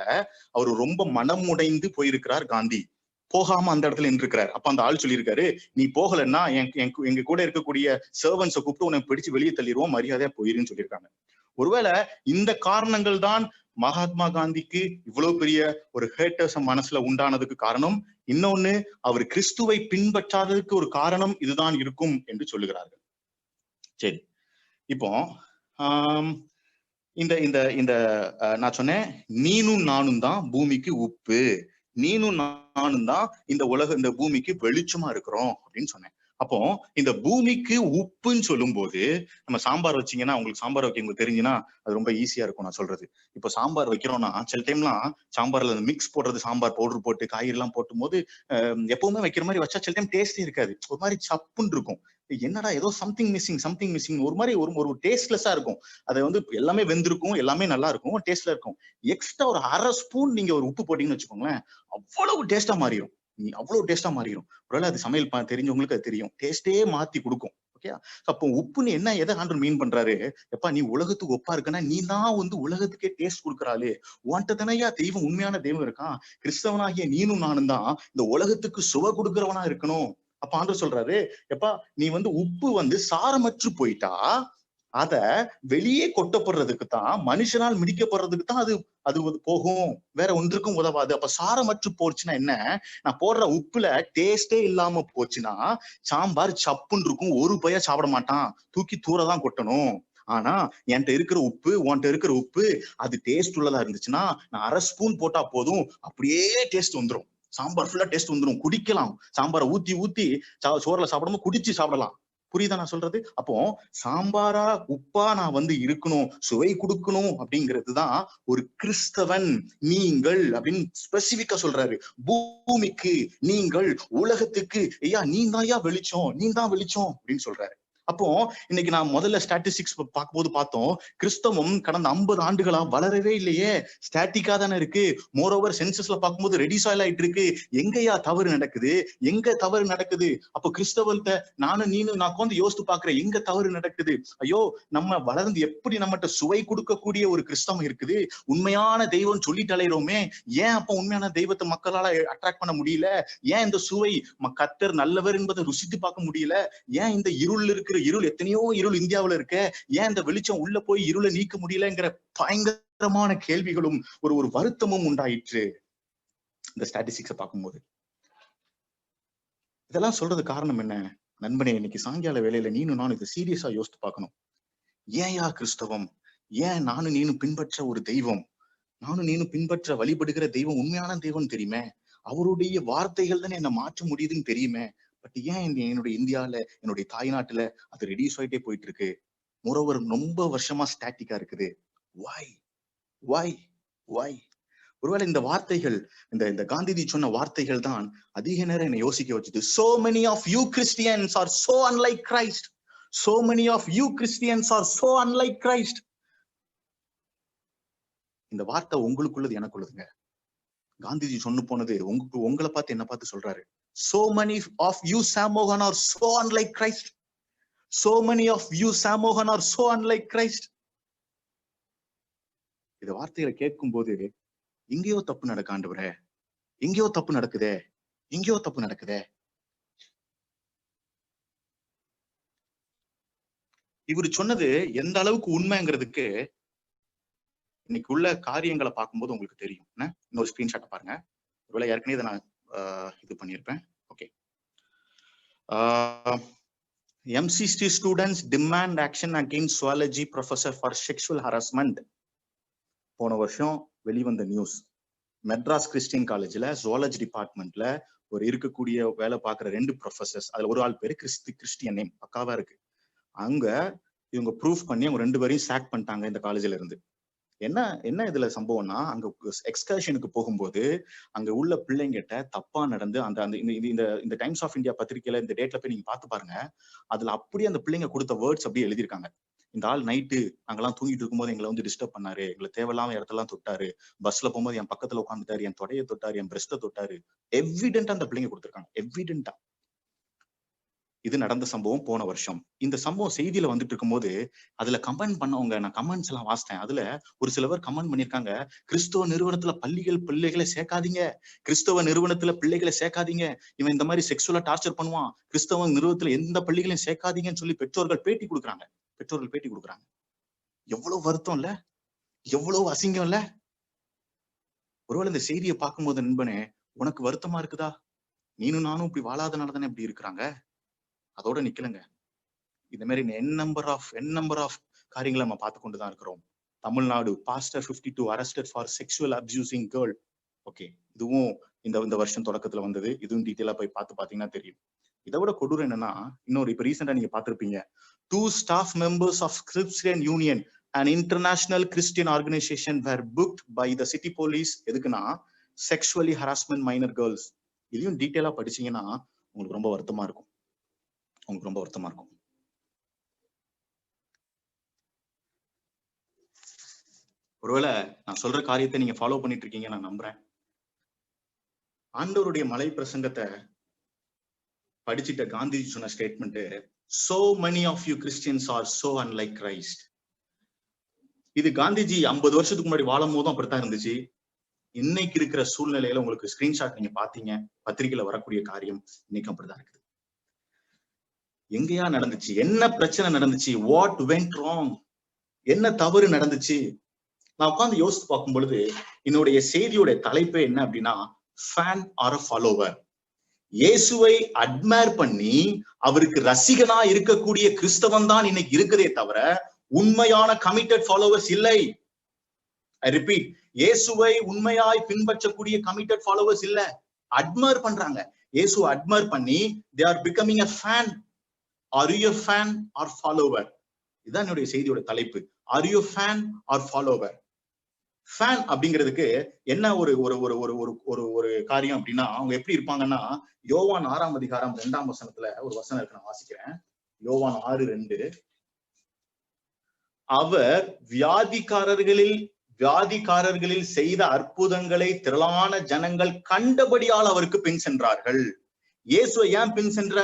அவர் ரொம்ப மனம் உடைந்து போயிருக்கிறார் காந்தி. போகாம அந்த இடத்துல நின்றுக்கிறார். அப்ப அந்த ஆள் சொல்லியிருக்காரு, நீ போகலன்னா எங்க கூட இருக்கக்கூடிய சர்வன்ஸை கூப்பிட்டு உனக்கு பிடிச்சு வெளியே தள்ளிடுவோம், மரியாதையா போயிருன்னு சொல்லியிருக்காங்க. ஒருவேளை இந்த காரணங்கள் தான் மகாத்மா காந்திக்கு இவ்வளவு பெரிய ஒரு ஹேட்டர்ஸ் மனசுல உண்டானதுக்கு காரணம். இன்னொன்னு, அவர் கிறிஸ்துவை பின்பற்றாததுக்கு ஒரு காரணம் இதுதான் இருக்கும் என்று சொல்லுகிறார்கள். சரி, இப்போ இந்த இந்த இந்த நான் சொன்னேன், நீனும் நானும் தான் பூமிக்கு உப்பு, நீனும் நானும் தான் இந்த பூமிக்கு வெளிச்சமா இருக்கிறோம் அப்படின்னு சொன்னேன். அப்போ இந்த பூமிக்கு உப்புன்னு சொல்லும் போது, நம்ம சாம்பார் வச்சீங்கன்னா, உங்களுக்கு சாம்பார் வைக்க உங்களுக்கு தெரிஞ்சுன்னா அது ரொம்ப ஈஸியா இருக்கும். நான் சொல்றது, இப்போ சாம்பார் வைக்கிறோம்னா சில டைம்லாம் சாம்பார்ல மிக்ஸ் போடுறது, சாம்பார் பவுடர் போட்டு காய்கறி எல்லாம் போட்டும் போது எப்பவுமே வைக்கிற மாதிரி வச்சா சில டைம் டேஸ்டே இருக்காது, ஒரு மாதிரி சப்புன்னு இருக்கும். என்னடா ஏதோ சம்திங் மிஸ்ஸிங் ஒரு மாதிரி ஒரு டேஸ்ட்லெஸ்ஸா இருக்கும். அது வந்து எல்லாமே வெந்திருக்கும், எல்லாமே நல்லா இருக்கும், டேஸ்ட்ல இருக்கும். எக்ஸ்ட்ரா ஒரு 1/2 ஸ்பூன் நீங்க ஒரு உப்பு போட்டீங்கன்னு வச்சுக்கோங்களேன், அவ்வளவு டேஸ்டா மாறிடும். ஒருவேளை அது சமையல் தெரிஞ்சவங்களுக்கு அது தெரியும், டேஸ்டே மாத்தி கொடுக்கும். ஓகே, அப்போ உப்புன்னு என்ன, எதை ஆண்டவர் மீன் பண்றாரு, எப்பா நீ உலகத்துக்கு ஒப்பா இருக்குன்னா நீ தான் வந்து உலகத்துக்கே டேஸ்ட் கொடுக்குறாளே, உன்கிட்ட தானையா தெய்வம், உண்மையான தெய்வம் இருக்கான். கிறிஸ்தவனாகிய நீனும் நானும் தான் இந்த உலகத்துக்கு சுவை கொடுக்கிறவனா இருக்கணும். அப்ப ஆண்டவர் சொல்றாரு, எப்பா நீ வந்து உப்பு வந்து சாரமற்று போயிட்டா அத வெளியே கொட்டப்படுறதுக்கு தான், மனுஷனால் மிதிக்கப்படுறதுக்கு தான் அது போகும், வேற ஒன்றுக்கும் உதவாது. அப்ப சாரமற்று போச்சுன்னா என்ன, நான் போடுற உப்புல டேஸ்டே இல்லாம போச்சுன்னா சாம்பார் சப்புன்னு இருக்கும், ஒரு பைய சாப்பிட மாட்டான், தூக்கி தூரதான் கொட்டணும். ஆனா என்கிட்ட இருக்கிற உப்பு, உன்கிட்ட இருக்கிற உப்பு அது டேஸ்ட் உள்ளதா இருந்துச்சுன்னா நான் 1/2 ஸ்பூன் போட்டா போதும், அப்படியே டேஸ்ட் வந்துடும், சாம்பார் ஃபுல்லா டேஸ்ட் வந்துடும், குடிக்கலாம். சாம்பாரை ஊத்தி சோறுல சாப்பிடாம குடிச்சு சாப்பிடலாம். புரியுதா நான் சொல்றது? அப்போ சாம்பாரா உப்பா நான் வந்து இருக்கணும், சுவை கொடுக்கணும் அப்படிங்கிறதுதான் ஒரு கிறிஸ்தவன் நீங்கள் அப்படின்னு ஸ்பெசிபிக்கா சொல்றாரு. பூமிக்கு நீங்கள், உலகத்துக்கு ஐயா நீ தான் வெளிச்சம், நீ தான் வெளிச்சம் அப்படின்னு சொல்றாரு. அப்போ இன்னைக்கு நான் முதல்ல ஸ்டாட்டிஸ்டிக்ஸ் பார்க்கும்போது பார்த்தோம், கிறிஸ்தவம் கடந்த 50 ஆண்டுகளா வளரவே இல்லையே, ஸ்டாட்டிக்கா தானே இருக்கு. மோரோவர் சென்சஸ்ல பார்க்கும்போது ரெடி சாயில் ஆயிட்டு இருக்கு. எங்கயா தவறு நடக்குது, எங்க தவறு நடக்குது? அப்போ கிறிஸ்தவத்தை நீனும் நான் வந்து யோசித்து பாக்குறேன், எங்க தவறு நடக்குது? ஐயோ, நம்ம வளர்ந்து எப்படி நம்மகிட்ட சுவை கொடுக்கக்கூடிய ஒரு கிறிஸ்தவம் இருக்குது, உண்மையான தெய்வம் சொல்லிட்டு அலையிறோமே, ஏன் அப்ப உண்மையான தெய்வத்தை மக்களால அட்ராக்ட் பண்ண முடியல? ஏன் இந்த சுவை கர்த்தர் நல்லவர் என்பதை ருசித்து பார்க்க முடியல? ஏன் இந்த இருள், எத்தனையோ இருள் இந்தியாவுல இருக்க, ஏன் இந்த வெளிச்சம் உள்ள போய் இருளை நீக்க முடியலங்கிற பயங்கரமான கேள்விகளும் ஒரு வருத்தமும் உண்டாயிற்று இந்த ஸ்டாட்டிஸ்டிக்ஸை பார்க்கும்போது. இதெல்லாம் சொல்றது காரணம் என்ன நண்பனே? இன்னைக்கு சாயங்கால வேலையில நீனும் நானும் இதை சீரியஸா யோசித்து பார்க்கணும். ஏன்யா கிறிஸ்தவம், ஏன் நானும் நீனும் பின்பற்ற ஒரு தெய்வம், நானும் நீனும் பின்பற்ற வழிபடுகிற தெய்வம் உண்மையான தெய்வம் தெரியுமே, அவருடைய வார்த்தைகள் தானே என்ன மாற்ற முடியுதுன்னு தெரியுமே. பட் ஏன் என்னுடைய இந்தியால, என்னுடைய தாய்நாட்டுல அது ரெடியூஸ் ஆயிட்டே போயிட்டு இருக்கு? மோரோவர் ரொம்ப வருஷமா ஸ்டாட்டிக்கா இருக்குது. Why? ஒருவேளை இந்த வார்த்தைகள், இந்த காந்திஜி சொன்ன வார்த்தைகள் தான் அதிக நேரம் என்னை யோசிக்க வச்சது. So many of you Christians are so unlike Christ. So many of you Christians are so unlike Christ. இந்த வார்த்தை உங்களுக்குள்ளது எனக்குள்ளதுங்க. காந்திஜி சொன்னு போனது உங்களை பார்த்து என்ன பார்த்து சொல்றாரு. So many of you Sam Mohan are so unlike Christ. So many of you Sam Mohan are so unlike Christ. இந்த வார்த்தைகளை கேட்கும் போது எங்கேயோ தப்பு நடக்காண்டவரே, எங்கேயோ தப்பு நடக்குதே, எங்கேயோ தப்பு நடக்குதே. இவரு சொன்னது எந்த அளவுக்கு உண்மைங்கிறதுக்கு இன்னைக்கு உள்ள காரியங்களை பார்க்கும்போது உங்களுக்கு தெரியும். இன்னொரு ஸ்கிரீன்ஷாட் பாருங்க. ஒருவேளை ஏற்கனவே இதை நான் இது பண்ணியிருப்பேன். Okay. MCST students demand action against zoology professor for sexual harassment. போன வருஷம் வெளிவந்த நியூஸ். மெட்ராஸ் கிறிஸ்டியன் காலேஜ்ல ஜுவாலஜி டிபார்ட்மெண்ட்ல ஒரு இருக்கக்கூடிய வேலை பார்க்குற 2 ப்ரொஃபசர்ஸ், அதுல ஒரு ஆள் பேரு கிறிஸ்டியன் நேம், பக்காவா இருக்கு. அங்க இவங்க ப்ரூஃப் பண்ணி அவங்க 2 பேரையும் சாக் பண்ணிட்டாங்க இந்த காலேஜ்ல இருந்து. என்ன இதுல சம்பவம்னா, அங்க எக்ஸ்கர்ஷனுக்கு போகும்போது அங்க உள்ள பிள்ளைங்கிட்ட தப்பா நடந்து இந்த டைம்ஸ் ஆஃப் இந்தியா பத்திரிகையில இந்த டேட்ல போய் நீங்க பாத்து பாருங்க. அதுல அப்படியே அந்த பிள்ளைங்க கொடுத்த வேர்ட்ஸ் அப்படியே எழுதியிருக்காங்க. இந்த ஆள் நைட்டு நாங்கெல்லாம் தூங்கிட்டு இருக்கும்போது எங்களை வந்து டிஸ்டர்ப் பண்ணாரு, எங்களை தேவையில்லாம இடத்தெல்லாம் தொட்டாரு, பஸ்ல போகும்போது என் பக்கத்துல உட்காந்துட்டாரு, என் தொடையை தொட்டாரு, என் பிரஸ்ட தொட்டாரு. எவிடென்டா அந்த பிள்ளைங்க கொடுத்துருக்காங்க. எவிடென்டா இது நடந்த சம்பவம் போன வருஷம். இந்த சம்பவம் செய்தியில வந்துட்டு இருக்கும்போது அதுல கமெண்ட் பண்ணவங்க, நான் கமெண்ட்ஸ் எல்லாம் வாசித்தேன். அதுல ஒரு சில பேர் கமெண்ட் பண்ணிருக்காங்க, கிறிஸ்தவ நிறுவனத்துல பிள்ளைகளை சேர்க்காதீங்க, கிறிஸ்தவ நிறுவனத்துல பிள்ளைகளை சேர்க்காதீங்க, இவன் இந்த மாதிரி செக்ஸுவலா டார்ச்சர் பண்ணுவான், கிறிஸ்தவ நிறுவனத்துல எந்த பள்ளிகளையும் சேர்க்காதீங்கன்னு சொல்லி பெற்றோர்கள் பேட்டி கொடுக்குறாங்க. எவ்வளவு வருத்தம் இல்ல, எவ்வளவு அசிங்கம் இல்ல. ஒருவேளை இந்த செய்தியை பார்க்கும்போது நண்பனே உனக்கு வருத்தமா இருக்குதா? நீனும் நானும் இப்படி வாழாதனால தானே இப்படி இருக்கிறாங்க. அதோட நிக்கலங்க. இந்த மாதிரி என் நம்பர் ஆஃப் காரியங்களை நம்ம பார்த்து கொண்டுதான் இருக்கிறோம். Tamil Nadu pastor 52 arrested for sexual abusing girl. Okay, இதுவும் இந்த வருஷம் தொடக்கத்துல வந்தது. இதுவும் டீட்டெயிலா போய் பாத்தீங்கன்னா தெரியும். இதை விட கொடூரம் என்னன்னா, இன்னொரு இப்ப ரீசெண்டா நீங்க பாத்திருப்பீங்க, 2 staff members of Christian Union, an international Christian organization, were booked by the city police. எதுக்குன்னா sexually harassment minor girls. இதையும் டீட்டெயிலா படிச்சீங்கன்னா உங்களுக்கு ரொம்ப வருத்தமா இருக்கும். ஒருவேளை நான் சொல்ற காரியத்தை நீங்க ஃபாலோ பண்ணிட்டு இருக்கீங்க நான் நம்புறேன். ஆண்டவருடைய மலை பிரசங்கத்தை படிச்சுட்ட காந்திஜி சொன்ன statement, so many of you Christians are so unlike Christ. இது காந்திஜி 50 வருஷத்துக்கு முன்னாடி வாழும் போதும் அப்படித்தான் இருந்துச்சு. இன்னைக்கு இருக்கிற சூழ்நிலையில உங்களுக்கு ஸ்கிரீன்ஷாட் நீங்க பாத்தீங்க, பத்திரிகையில வரக்கூடிய காரியம் இன்னைக்கு அப்படிதான் இருக்குது. எங்கேயா நடந்துச்சு? என்ன பிரச்சனை நடந்துச்சு? What went wrong? என்ன தவறு நடந்துச்சு? நான் உட்காந்து யோசித்து பார்க்கும் பொழுது என்னுடைய செய்தியோட தலைப்பே என்ன அப்படின்னா, ஃபேன் ஆர் அ ஃபாலோவர். இயேசுவை அட்மையர் பண்ணி அவருக்கு ரசிகனா இருக்கக்கூடிய கிறிஸ்தவன் தான் இன்னைக்கு இருக்குதே தவிர உண்மையான கமிட்டட் ஃபாலோவர்ஸ் இல்லை. ஐ ரிப்பீட், இயேசுவை உண்மையாய் பின்பற்றக்கூடிய கமிட்டட் ஃபாலோவர்ஸ் இல்ல. அட்மையர் பண்றாங்க. இயேசுவை அட்மையர் பண்ணி they are becoming a fan. Are you a fan or follower? இதுதான் என்னுடைய செய்தியோட தலைப்பு. Are you a fan or follower? Fan அப்படிங்கிறதுக்கு என்ன ஒரு ஒரு ஒரு ஒரு ஒரு ஒரு காரியம் அப்படின்னா, அவங்க எப்படி இருப்பாங்கன்னா, யோவான் 6ஆம் அதிகாரம் 2ஆம் வசனத்துல ஒரு வசனம் இருக்கு, நான் வாசிக்கிறேன். யோவான் 6:2. அவர் வியாதிக்காரர்களில் செய்த அற்புதங்களை திரளான ஜனங்கள் கண்டபடியால் அவருக்கு பின் சென்றார்கள். இயேசுவை ஏன் பின் சென்ற?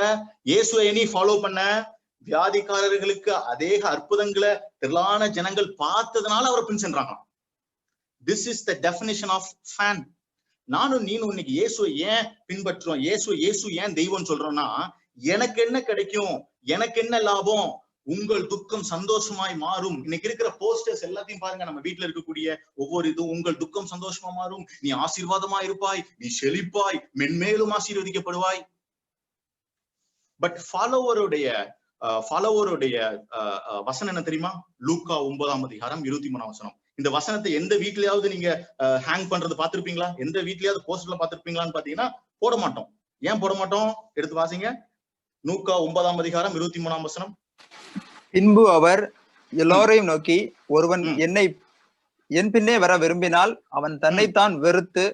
இயேசுவை நீ ஃபாலோ பண்ண, வியாதிக்காரர்களுக்கு அதே அற்புதங்களை திரளான ஜனங்கள் பார்த்ததுனால அவரை பின் சென்றாங்க. This is the definition of fan. நானும் நீனும் இன்னைக்கு இயேசுவை ஏன் பின்பற்றுறோம், இயேசு ஏன் தெய்வம் சொல்றோம்னா, எனக்கு என்ன கிடைக்கும், எனக்கு என்ன லாபம், உங்கள் துக்கம் சந்தோஷமாய் மாறும். இன்னைக்கு இருக்கிற போஸ்டர்ஸ் எல்லாத்தையும் பாருங்க, நம்ம வீட்டுல இருக்கக்கூடிய ஒவ்வொரு இதுவும், உங்கள் துக்கம் சந்தோஷமா மாறும், நீ ஆசீர்வாதமா இருப்பாய், நீ செழிப்பாய், மென்மேலும் ஆசீர்வதிக்கப்படுவாய். பட் ஃபாலோவருடைய வசனம் என்ன தெரியுமா? லூக்கா 9ஆம் அதிகாரம் 23ஆம் வசனம். இந்த வசனத்தை எந்த வீட்லயாவது நீங்க ஹேங் பண்றது பாத்திருப்பீங்களா? எந்த வீட்லயாவது போஸ்டர்ல பாத்திருப்பீங்களான்னு பாத்தீங்கன்னா போட மாட்டோம். ஏன் போட மாட்டோம்? எடுத்து வாசிங்க. லூக்கா 9ஆம் அதிகாரம் 23ஆம் வசனம். பின்பு அவர் எல்லோரையும் நோக்கி, ஒருவன் என்னை என் பின்னே வர விரும்பினால் அவன் தன்னைத்தான் வெறுத்து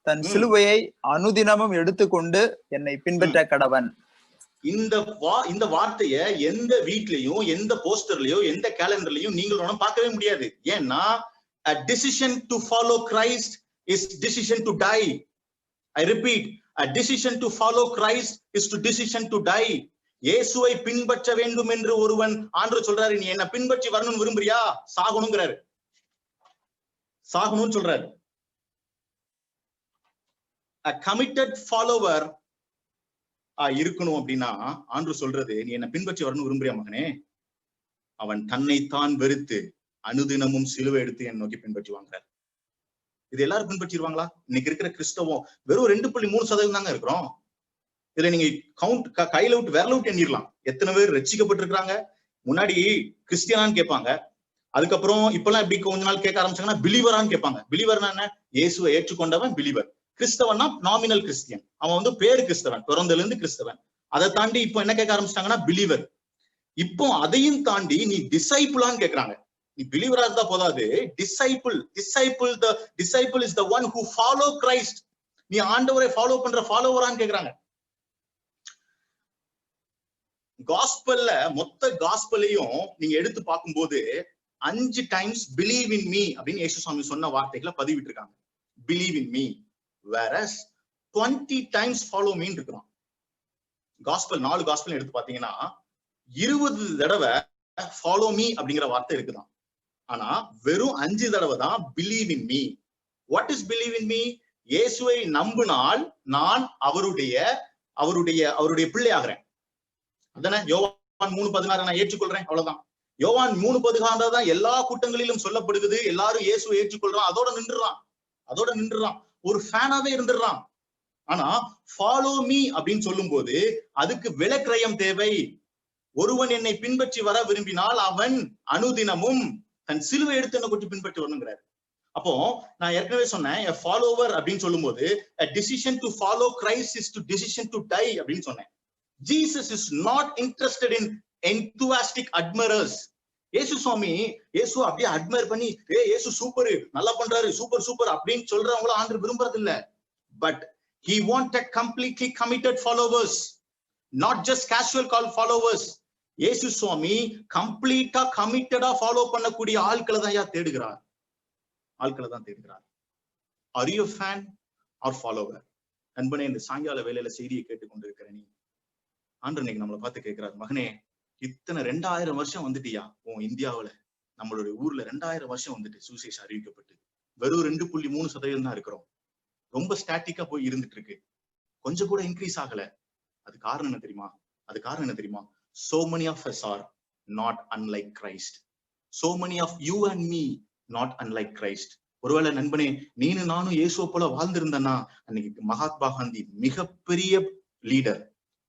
தன் சிலுவையை அனுதினமும் எடுத்துக்கொண்டு என்னை பின்பற்ற கடவன். இந்த வார்த்தைய எந்த வீட்லயும், எந்த போஸ்டர்லயோ, எந்த கேலண்டர்லயும் நீங்களும் பார்க்கவே முடியாது. ஏன்னா a decision to follow Christ is decision to die. I repeat, a decision to follow Christ is to decision to die. இயேசுவை பின்பற்ற வேண்டும் என்று ஒருவன் ஆண்டவர் சொல்றாரு, நீ என்ன பின்பற்றி வரணும்னு விரும்புறியா, சாகணும்ங்கறாரு. சாகணும்னு சொல்றாரு. a committed follower இருக்கணும் அப்படின்னா ஆண்டவர் சொல்றது, நீ என்ன பின்பற்றி வரணும் விரும்புறியா மகனே, அவன் தன்னைத்தான் வெறுத்து அனுதினமும் சிலுவை எடுத்து என் நோக்கி பின்பற்றி வாங்குறார். இது எல்லாரும் பின்பற்றிடுவாங்களா? இன்னைக்கு இருக்கிற கிறிஸ்தவம் வெறும் 2.3% தாங்க இருக்கிறோம். இதுல நீங்க கையில விட்டு விரல விட்டு எண்ணிடலாம் எத்தனை பேர் ரட்சிக்கப்பட்டிருக்கிறாங்க. முன்னாடி கிறிஸ்டியனான்னு கேட்பாங்க, அதுக்கப்புறம் இப்பெல்லாம் எப்படி கொஞ்ச நாள் கேட்க ஆரம்பிச்சாங்கன்னா பிலீவரான்னு கேட்பாங்க. பிலீவர்னா என்ன? இயேசுவை ஏற்றுக்கொண்டவன் பிலீவர். கிறிஸ்தவன்னா நாமினல் கிறிஸ்டியன், அவன் வந்து பேரு கிறிஸ்தவன், பிறந்தல இருந்து கிறிஸ்தவன். அதை தாண்டி இப்போ என்ன கேட்க ஆரம்பிச்சிட்டாங்கன்னா பிலீவர். இப்போ அதையும் தாண்டி நீ டிசைபிளான்னு கேட்கறாங்க. நீ பிலீவரா இருந்தா போதாது, disciple. Disciple is the one who follow Christ. நீ ஆண்டவரை ஃபாலோ பண்ற ஃபாலோவரான்னு கேக்குறாங்க. காஸ்பல்ல மொத்த காஸ்பலையும் நீங்க எடுத்து பார்க்கும்போது 5 டைம்ஸ் பிலீவ் இன் மீ அப்படின்னு இயேசு சுவாமி சொன்ன வார்த்தைகளை பதிவிட்டு இருக்காங்க. Believe in me. whereas 20 times follow me இருக்கிறோம். காஸ்பல் 4 காஸ்பல் எடுத்து பாத்தீங்கன்னா 20 தடவை follow me அப்படிங்கிற வார்த்தை இருக்குதான். ஆனா வெறும் 5 தடவை தான் believe in me. what is believe in me? இயேசுவை நம்பினால் நான் அவருடைய பிள்ளை ஆகிறேன். அதானே யோவான் 3:16 நான் ஏற்றுக்கொள்றேன், அவ்வளவுதான். யோவான் 3:16 தான் எல்லா கூட்டங்களிலும் சொல்லப்படுகிறது. எல்லாரும் இயேசுவை ஏற்றுக்கொள்றான், அதோட நின்றுறான், ஒரு ஃபேனாவே இருந்துடுறான். ஆனா ஃபாலோ மீ அப்படின்னு சொல்லும் போது அதுக்கு விலைக்கிரயம் தேவை. ஒருவன் என்னை பின்பற்றி வர விரும்பினால் அவன் அனுதினமும் தன் சிலுவை எடுத்து என்ன கொண்டு பின்பற்றி வரணுங்கிறாரு. அப்போ நான் ஏற்கனவே சொன்னேன், ஃபாலோவர் அப்படின்னு சொல்லும் போது a decision to follow Christ is to decision to die அப்படின்னு சொன்னேன். Jesus is not interested in enthusiastic admirers. இயேசு சுவாமி இயேசு அப்படியே அட்மையர் பண்ணி இயேசு சூப்பர், நல்லா பண்றாரு, சூப்பர் சூப்பர் அப்படின்னு சொல்றவங்கள ஆண்டவர் விரும்புறது இல்ல. But he wanted completely committed followers, not just casual call followers. இயேசு சுவாமி கம்ப்ளீட்டா கமிட்டடா ஃபாலோ பண்ணக்கூடிய ஆட்களை தான் தேடுகிறார். Are you a fan or follower? நண்பனே, இந்த சாயங்கால வேலையில செய்தியை கேட்டுக்கொண்டிருக்கிற நீ, ஆண்டவர் இன்னைக்கு நம்மளை பார்த்து கேட்கிறார், மகனே இத்தனை 2000 வருஷம் வந்துட்டியா உன் இந்தியாவுல, நம்மளுடைய ஊர்ல 2000 வருஷம் வந்துட்டு சுவிசேஷம் அறிவிக்கப்பட்டு வெறும் 2.3% தான் இருக்கிறோம். ரொம்ப ஸ்டாட்டிக்கா போய் இருந்துட்டு இருக்கு, கொஞ்சம் கூட இன்க்ரீஸ் ஆகல. அது காரணம் என்ன தெரியுமா? so many of us are not unlike Christ. so many of you and me not unlike Christ. ஒருவேளை நண்பனே நீனு நானும் இயேசுவை போல வாழ்ந்திருந்தனா அன்னைக்கு மகாத்மா காந்தி மிகப்பெரிய லீடர்,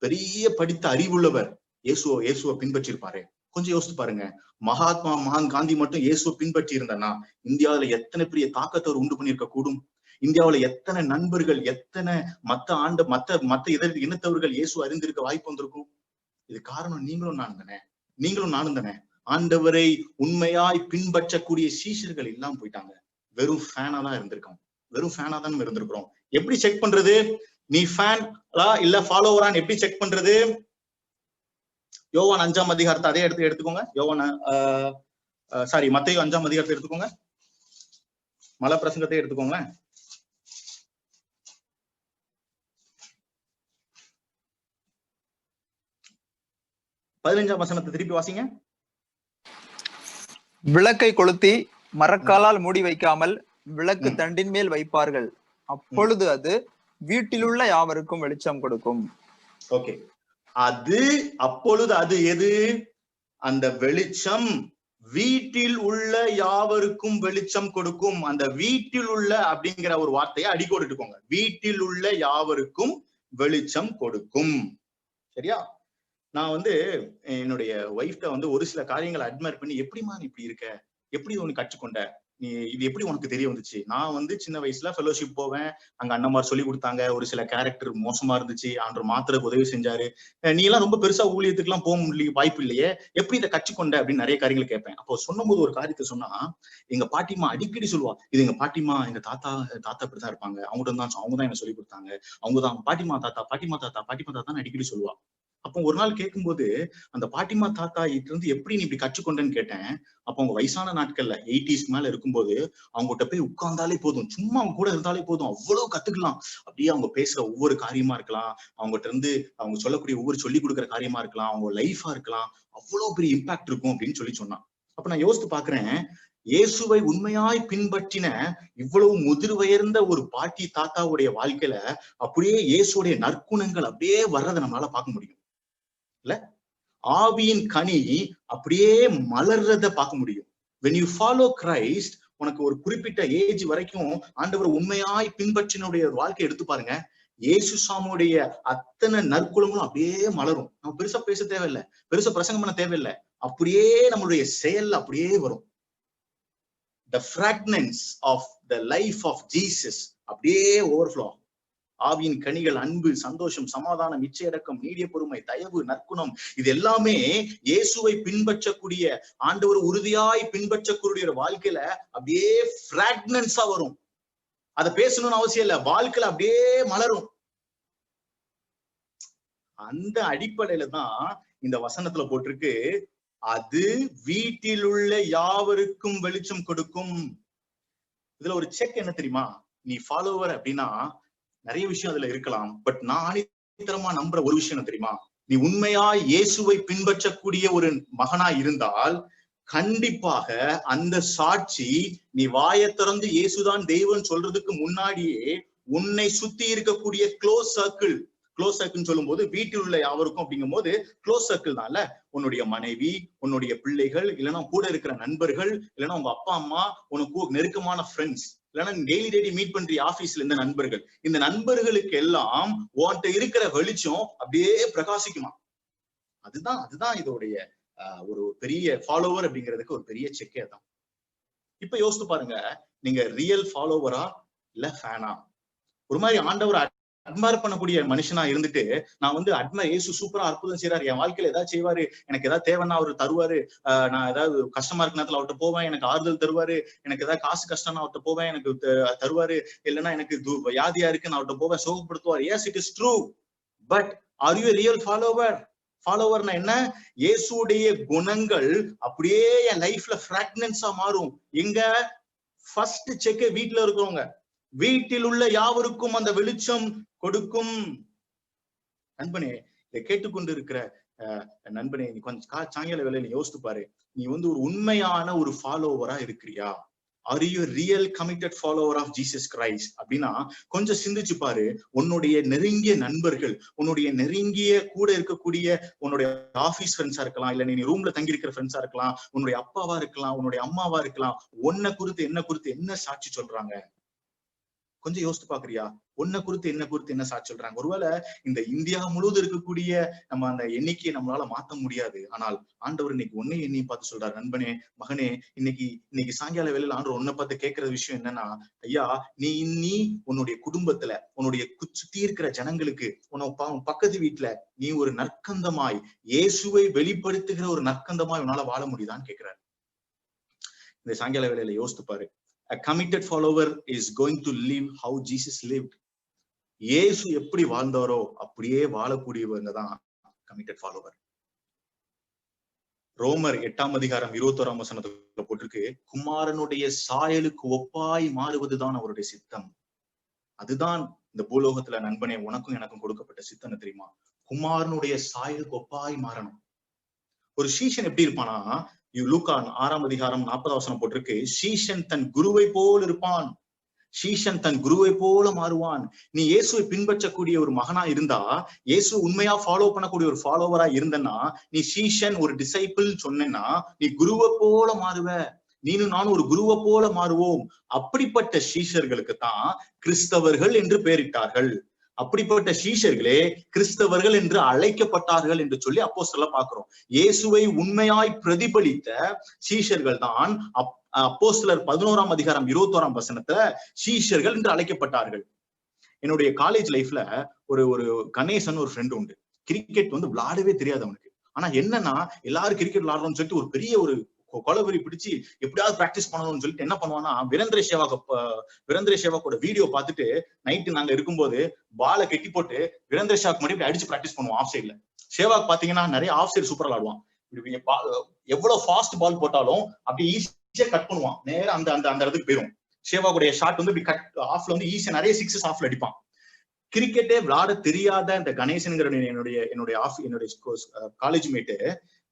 பெரிய படித்த அறிவுள்ளவர், இயேசுவை பின்பற்றிருப்பாரு. கொஞ்சம் யோசித்து பாருங்க, மகாத்மா காந்தி மட்டும் இயேசுவை பின்பற்றி இருந்தனா இந்தியாவில எத்தனை பெரிய தாக்கத்தை அவர் உண்டு பண்ணிருக்க கூடும். இந்தியாவில எத்தனை நண்பர்கள், எத்தனை மத்த இனத்தவர்கள் இயேசு அறிந்திருக்க வாய்ப்பு வந்திருக்கும். இது காரணம் நீங்களும் நானும் தானே. ஆண்டவரை உண்மையாய் பின்பற்றக்கூடிய சீஷர்கள் எல்லாம் போயிட்டாங்க. வெறும் ஃபேனா தான் இருந்திருக்கிறோம். எப்படி செக் பண்றது நீ ஃபேனா இல்ல ஃபாலோவரான்? எப்படி செக் பண்றது? யோவான் 5ஆம் அதிகாரத்தை அதே எடுத்துக்கோங்க. மத்தேயு 5ஆம் அதிகாரத்தை எடுத்துக்கோங்க. மலை பிரசங்கத்தை எடுத்துக்கோங்க. 15ஆம் வசனத்தை திருப்பி வாசிங்க. விளக்கை கொளுத்தி மரக்காலால் மூடி வைக்காமல் விளக்கு தண்டின் மேல் வைப்பார்கள், அப்பொழுது அது வீட்டிலுள்ள யாவருக்கும் வெளிச்சம் கொடுக்கும். ஓகே, அப்பொழுது அது எது? அந்த வெளிச்சம் வீட்டில் உள்ள யாவருக்கும் வெளிச்சம் கொடுக்கும். அந்த வீட்டில் உள்ள அப்படிங்கிற ஒரு வார்த்தையை அடிக்கோடிட்டுக்கோங்க. வீட்டில் உள்ள யாவருக்கும் வெளிச்சம் கொடுக்கும். சரியா? நான் என்னுடைய ஒய்ஃப்ட ஒரு சில காரியங்களை அட்மையர் பண்ணி, எப்படிமா நீ இப்படி இருக்க, எப்படி ஒண்ணு கற்றுக்கொண்ட, இது எப்படி உனக்கு தெரிய வந்துச்சு? நான் வந்து சின்ன வயசுல ஃபெலோஷிப் போவேன், அங்க அண்ணன்மார் சொல்லி கொடுத்தாங்க, ஒரு சில கேரக்டர் மோசமா இருந்துச்சு, ஆண்டவர் மாத்திரக்கு உதவி செஞ்சாரு, நீ எல்லாம் ரொம்ப பெருசா ஊழியத்துக்கு எல்லாம் போக முடியல, வாய்ப்பு இல்லையே, எப்படி இதை கற்றுக்கொண்ட அப்படின்னு நிறைய காரியங்கள் கேட்பேன். அப்போ சொன்னும் போது ஒரு காரியத்தை சொன்னா, எங்க பாட்டிமா அடிக்கடி சொல்லுவா, இது எங்க பாட்டிமா, எங்க தாத்தா இப்படிதான் இருப்பாங்க, அவங்க தான் எனக்கு சொல்லி கொடுத்தாங்க, அவங்கதான் பாட்டிமா தாத்தா தாத்தான்னு அடிக்கடி சொல்லுவா. அப்போ ஒரு நாள் கேட்கும்போது, அந்த பாட்டிமா தாத்தா கிட்ட இருந்து எப்படி நீ இப்படி கற்றுக்கொண்டேன்னு கேட்டேன். அப்போ அவங்க வயசான நாட்கள்ல 80s மேல இருக்கும்போது அவங்ககிட்ட போய் உட்கார்ந்தாலே போதும், சும்மா அவங்க கூட இருந்தாலே போதும், அவ்வளவு கத்துக்கலாம். அப்படியே அவங்க பேசுற ஒவ்வொரு காரியமா இருக்கலாம், அவங்ககிட்ட இருந்து அவங்க சொல்லக்கூடிய ஒவ்வொரு சொல்லி கொடுக்குற காரியமா இருக்கலாம், அவங்க லைஃபா இருக்கலாம், அவ்வளவு பெரிய இம்பாக்ட் இருக்கும் அப்படின்னு சொல்லி சொன்னான். அப்ப நான் யோசித்து பாக்குறேன், இயேசுவை உண்மையாய் பின்பற்றின இவ்வளவு முதிர் உயர்ந்த ஒரு பாட்டி தாத்தாவுடைய வாழ்க்கையில அப்படியே இயேசுடைய நற்குணங்கள் அப்படியே வர்றதை நம்மளால பார்க்க முடியும் இல்ல? ஆவியின் கனி அப்படியே மலர்றத பார்க்க முடியும். when you follow Christ, உனக்கு ஒரு குறிப்பிட்ட ஏஜ் வரைக்கும் ஆண்டவர் உண்மையாய் பின்பற்றினுடைய வாழ்க்கை எடுத்து பாருங்க, இயேசு சாமியுடைய அத்தனை நற்குணங்களும் அப்படியே மலரும். நம்ம பெருசா பேச தேவையில்லை, பெருசா பிரசங்கம் பண்ண தேவையில்லை, அப்படியே நம்மளுடைய செயல் அப்படியே வரும். the fragrance of the life of Jesus அப்படியே ஓவர்ஃப்ளோ. ஆவியின் கனிகள் அன்பு, சந்தோஷம், சமாதானம், இச்சையடக்கம், நீடிய பொறுமை, தயவு, நற்குணம், இது எல்லாமே இயேசுவை பின்பற்றக்கூடிய ஆண்டவர் உறுதியாய் பின்பற்றக்கூடிய ஒரு வாழ்க்கையில அப்படியே பிராக்னன்ஸா வரும். அதை பேசணும்னு அவசியம் இல்ல, வாழ்க்கையில அப்படியே மலரும். அந்த அடிப்படையில தான் இந்த வசனத்துல போட்டிருக்கு, அது வீட்டில் உள்ள யாவருக்கும் வெளிச்சம் கொடுக்கும். இதுல ஒரு செக் என்ன தெரியுமா? நீ ஃபாலோவர் அப்படின்னா நிறைய விஷயம் அதுல இருக்கலாம், பட் நான் ஆணித்தரமா நம்புற ஒரு விஷயம் என்ன தெரியுமா? நீ உண்மையா இயேசுவை பின்பற்றக்கூடிய ஒரு மகனா இருந்தால் கண்டிப்பாக அந்த சாட்சி, நீ வாயை திறந்து இயேசுதான் தெய்வம் சொல்றதுக்கு முன்னாடியே உன்னை சுத்தி இருக்கக்கூடிய க்ளோஸ் சர்க்கிள் சொல்லும் போது வீட்டில் உள்ள யாவருக்கும் அப்படிங்கும் போது க்ளோஸ் சர்க்கிள் தான்ல, உன்னுடைய மனைவி, உன்னுடைய பிள்ளைகள், இல்லைன்னா கூட இருக்கிற நண்பர்கள், இல்லைன்னா உங்க அப்பா அம்மா, உனக்கு நெருக்கமான ஃப்ரெண்ட்ஸ், இல்லைன்னா டெய்லி மீட் பண்ற ஆபீஸ்ல இருந்த நண்பர்கள், இந்த நண்பர்களுக்கு எல்லாம் உன்கிட்ட இருக்கிற வெளிச்சம் அப்படியே பிரகாசிக்குமா. அதுதான் இதோடைய ஒரு பெரிய ஃபாலோவர் அப்படிங்கிறதுக்கு ஒரு பெரிய செக்கே தான். இப்ப யோசித்து பாருங்க, நீங்க ரியல் ஃபாலோவரா இல்ல ஃபேனா? ஒரு மாதிரி ஆண்டவர் அட்மைர் பண்ணக்கூடிய மனுஷனா இருந்துட்டு, நான் வந்து இயேசு சூப்பரா அற்புதம் செய்யறாரு, என் வாழ்க்கையில ஏதாவது செய்வாரு, எனக்கு ஏதாவது தேவைன்னா அவரு தருவாரு, நான் ஏதாவது கஷ்டமா இருக்க நேரத்துல அவர்கிட்ட போவேன், எனக்கு ஆறுதல் தருவாரு, எனக்கு ஏதாவது காசு கஷ்டம்னா அவர்கிட்ட போவேன், எனக்கு தருவாரு, இல்லைன்னா எனக்கு வியாதியா இருக்கு நான் அவர்கிட்ட போவேன், சோகப்படுத்துவார். Yes, it is true, but are you real follower? ஃபாலோவர்னா என்ன? இயேசுடைய குணங்கள் அப்படியே என் லைஃப்ல பிராக்னன்ஸா மாறும். எங்க? ஃபர்ஸ்ட் செக் வீட்டுல இருக்கிறவங்க, வீட்டில் உள்ள யாவருக்கும் அந்த வெளிச்சம் கொடுக்கும். நண்பனே, இதை கேட்டுக்கொண்டு இருக்கிற நண்பனே, நீ கொஞ்சம் சாயங்கால வேலையில யோசித்து பாரு, நீ வந்து ஒரு உண்மையான ஒரு ஃபாலோவரா இருக்கிறியா? Are you real committed follower of Jesus Christ அப்படின்னா கொஞ்சம் சிந்திச்சு பாரு. உன்னுடைய நெருங்கிய நண்பர்கள், உன்னுடைய நெருங்கிய கூட இருக்கக்கூடிய உன்னுடைய ஆபீஸ் ஃப்ரெண்ட்ஸா இருக்கலாம், இல்ல நீ ரூம்ல தங்கி இருக்கிற ஃப்ரெண்ட்ஸா இருக்கலாம், உன்னுடைய அப்பாவா இருக்கலாம், உன்னுடைய அம்மாவா இருக்கலாம், உன்னை குறித்து என்ன சாட்சி சொல்றாங்க? கொஞ்சம் யோசித்து பாக்குறியா? உன்னை குறித்து என்ன சாட்சி சொல்றாங்க? ஒருவேளை இந்த இந்தியா முழுவதும் இருக்கக்கூடிய நம்ம அந்த எண்ணிக்கையை நம்மளால மாத்த முடியாது, ஆனால் ஆண்டவர் இன்னைக்கு என்னையும் பார்த்து சொல்றாரு, நண்பனே, மகனே, இன்னைக்கு சாயங்கால வேலையில ஆண்டவர் உன்னை பார்த்து கேட்கிற விஷயம் என்னன்னா, ஐயா, நீ உன்னுடைய குடும்பத்துல, உன்னுடைய சுத்தி இருக்கிற ஜனங்களுக்கு, பக்கத்து வீட்டுல நீ ஒரு நற்கந்தமாய் இயேசுவை வெளிப்படுத்துகிற ஒரு நற்கந்தமாய் உன்னால வாழ முடியுதான்னு கேட்கிறாரு. இந்த சாயங்கால வேலையில யோசித்து பாரு. A committed follower is going to live how Jesus lived. இயேசு எப்படி வாழ்ந்தாரோ அப்படியே வாழக்கூடியவங்க தான் கமிட்டட் ஃபாலோவர். ரோமர் 8ஆம் அதிகாரம் 21ஆம் வசனத்துல போட்டிருக்கு, குமாரனுடைய சாயலுக்கு ஒப்பாய் மாறுவதுதான் அவருடைய சித்தம். அதுதான் இந்த பூலோகத்துல நண்பனே உனக்கும் எனக்கும் கொடுக்கப்பட்ட சித்தம் தெரியுமா? குமாரனுடைய சாயலுக்கு ஒப்பாய் மாறணும். ஒரு சீஷன் எப்படி இருப்பானா, லூக்கா 6ஆம் அதிகாரம் 40ஆம் வசனம் போட்டிருக்கு, சீஷன் தன் குருவை போல் இருப்பான், சீஷன் தன் குருவை போல மாறுவான். நீ இயேசுவை பின்பற்றக்கூடிய ஒரு மகனா இருந்தா, இயேசு உண்மையா ஃபாலோ பண்ணக்கூடிய ஒரு ஃபாலோவரா இருந்தன்னா, நீ சீஷன் ஒரு டிசைபிள் சொன்னா நீ குருவை போல மாறுவ. நீனும் நானும் ஒரு குருவை போல மாறுவோம். அப்படிப்பட்ட சீஷர்களுக்கு தான் கிறிஸ்தவர்கள் என்று பெயரிட்டார்கள். அப்படிப்பட்ட சீஷர்களே கிறிஸ்தவர்கள் என்று அழைக்கப்பட்டார்கள் என்று சொல்லி அப்போஸ்தலர்ல பார்க்கிறோம். இயேசுவை உண்மையாய் பிரதிபலித்த சீஷர்கள் தான் அப்போஸ்தலர் 11ஆம் அதிகாரம் 21ஆம் வசனத்துல சீஷர்கள் என்று அழைக்கப்பட்டார்கள். என்னுடைய காலேஜ் லைஃப்ல ஒரு கணேசன் ஒரு ஃப்ரெண்டு உண்டு. கிரிக்கெட் வந்து விளையாடவே தெரியாது அவனுக்கு. ஆனா என்னன்னா எல்லாரும் கிரிக்கெட் விளையாடணும்னு சொல்லிட்டு ஒரு பெரிய ஒரு கொலவெறி பிடிச்சு எப்படியாவது பிராக்டிஸ் பண்ணணும்னு சொல்லிட்டு என்ன பண்ணுவான்னா, வீரேந்திர சேவாக்கோட வீடியோ பார்த்துட்டு நைட்டு நாங்க இருக்கும்போது பாலை கெட்டி போட்டு வீரேந்திர சேவாக் மாதிரி அடிச்சு பிராக்டிஸ் பண்ணுவோம் ஆஃப் சைட்ல. சேவாக் பாத்தீங்கன்னா நிறைய ஆஃப் சைடு சூப்பரா விளையாடுவான். எவ்வளவு ஃபாஸ்ட் பால் போட்டாலும் அப்படி ஈஸியா கட் பண்ணுவான், நேரம் அந்த அந்த அந்த இடத்துக்கு போயிடும். சேவாக்குடைய ஷாட் வந்து இப்படி கட் ஆஃப்ல வந்து ஈஸியா நிறைய சிக்ஸஸ் ஆஃப்ல அடிப்பான். கிரிக்கெட்டே விளையாட தெரியாத இந்த கணேசன்கிற என்னுடைய காலேஜ் மேட்டு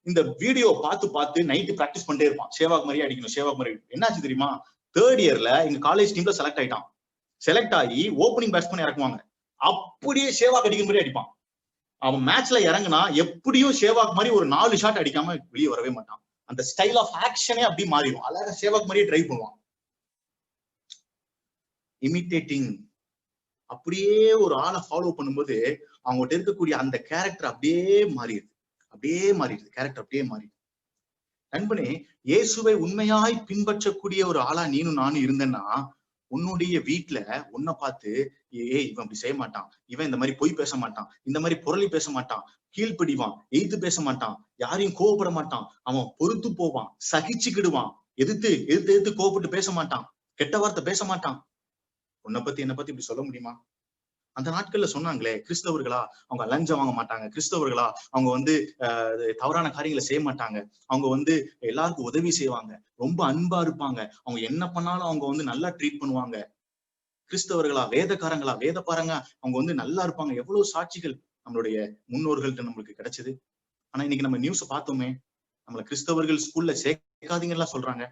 இந்த வீடியோ பார்த்து நைட்டு பிராக்டிஸ் பண்ணிட்டே இருப்பான். சேவாக் மாதிரியே அடிக்கணும், சேவாக் மாதிரி. என்னாச்சு தெரியுமா, 3rd இயர்ல எங்க காலேஜ் டீம்ல செலக்ட் ஆயிட்டான். செலக்ட் ஆகி ஓப்பனிங் பேட்ஸ்மேன் இறக்குவாங்க, அப்படியே சேவாக் அடிக்கிற மாதிரி அடிப்பான். அவன் மேட்ச்ல இறங்குனா எப்படியும் சேவாக் மாதிரி ஒரு 4 ஷாட் அடிக்காம வெளியே வரவே மாட்டான். அந்த ஸ்டைல் ஆஃப் ஆக்ஷனே அப்படி மாறிடும். அழகா சேவாக் மாதிரியே ட்ரை பண்ணுவான். இமிட்டேட்டிங், அப்படியே ஒரு ஆளை ஃபாலோ பண்ணும்போது அவங்ககிட்ட இருக்கக்கூடிய அந்த கேரக்டர் அப்படியே மாறிடுது. கேரக்டர் அப்படியே மாறிடுது. நண்பனே, இயேசுவை உண்மையாய் பின்பற்றக்கூடிய ஒரு ஆளா நீனும் நானும் இருந்தேன்னா, உன்னுடைய வீட்டுல உன்னை பார்த்து இவன் அப்படி செய்ய மாட்டான், இவன் இந்த மாதிரி பொய் பேச மாட்டான், இந்த மாதிரி புரளி பேச மாட்டான், கீழ்ப்படிவான், எய்த்து பேச மாட்டான், யாரையும் கோவப்பட மாட்டான், அவன் பொறுத்து போவான், சகிச்சுக்கிடுவான், எதிர்த்து கோவப்பட்டு பேச மாட்டான், கெட்ட வார்த்தை பேச மாட்டான். உன்னை பத்தி என்னை பத்தி இப்படி சொல்ல முடியுமா? அந்த நாட்கள்ல சொன்னாங்களே, கிறிஸ்தவர்களா அவங்க லஞ்சம் வாங்க மாட்டாங்க, கிறிஸ்தவர்களா அவங்க வந்து தவறான காரியங்களை செய்ய மாட்டாங்க, அவங்க வந்து எல்லாருக்கும் உதவி செய்வாங்க, ரொம்ப அன்பா இருப்பாங்க, அவங்க என்ன பண்ணாலும் அவங்க வந்து நல்லா ட்ரீட் பண்ணுவாங்க. கிறிஸ்தவர்களா, வேதக்காரங்களா, வேத பாருங்க, அவங்க வந்து நல்லா இருப்பாங்க. எவ்வளவு சாட்சிகள் நம்மளுடைய முன்னோர்கள்ட்ட நம்மளுக்கு கிடைச்சது. ஆனா இன்னைக்கு நம்ம நியூஸ் பார்த்தோமே, நம்மள கிறிஸ்தவர்கள் ஸ்கூல்ல சேர்க்காதீங்கலாம் சொல்றாங்க.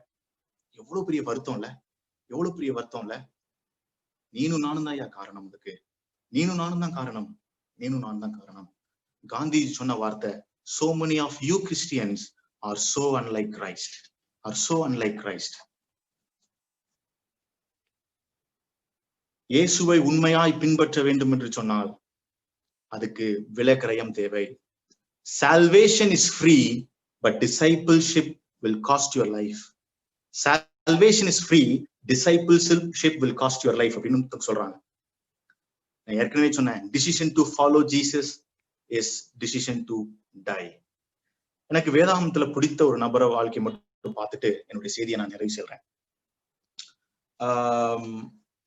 எவ்வளவு பெரிய வருத்தம் இல்ல? நீனும் நானும் தான் காரணம். அதுக்கு நீனும் நானும் தான் காரணம். காந்தி சொன்ன வார்த்தை, so many of you Christians are so unlike Christ. இயேசுவை உண்மையாய் பின்பற்ற வேண்டும் என்று சொன்னால் அதுக்கு விலைக்கிரயம் தேவை. Salvation is free, but discipleship will cost your life. Salvation is free, discipleship will cost your life அப்படின்னு சொல்றாங்க. நான் ஏற்கனவே சொன்னேன், decision to follow Jesus is decision to tie. எனக்கு வேதாகமத்துல பிடித்த ஒரு நபர வாழ்க்கை மட்டும் பார்த்துட்டு என்னுடைய செய்தியை நான் நிறைவு செய்றேன்.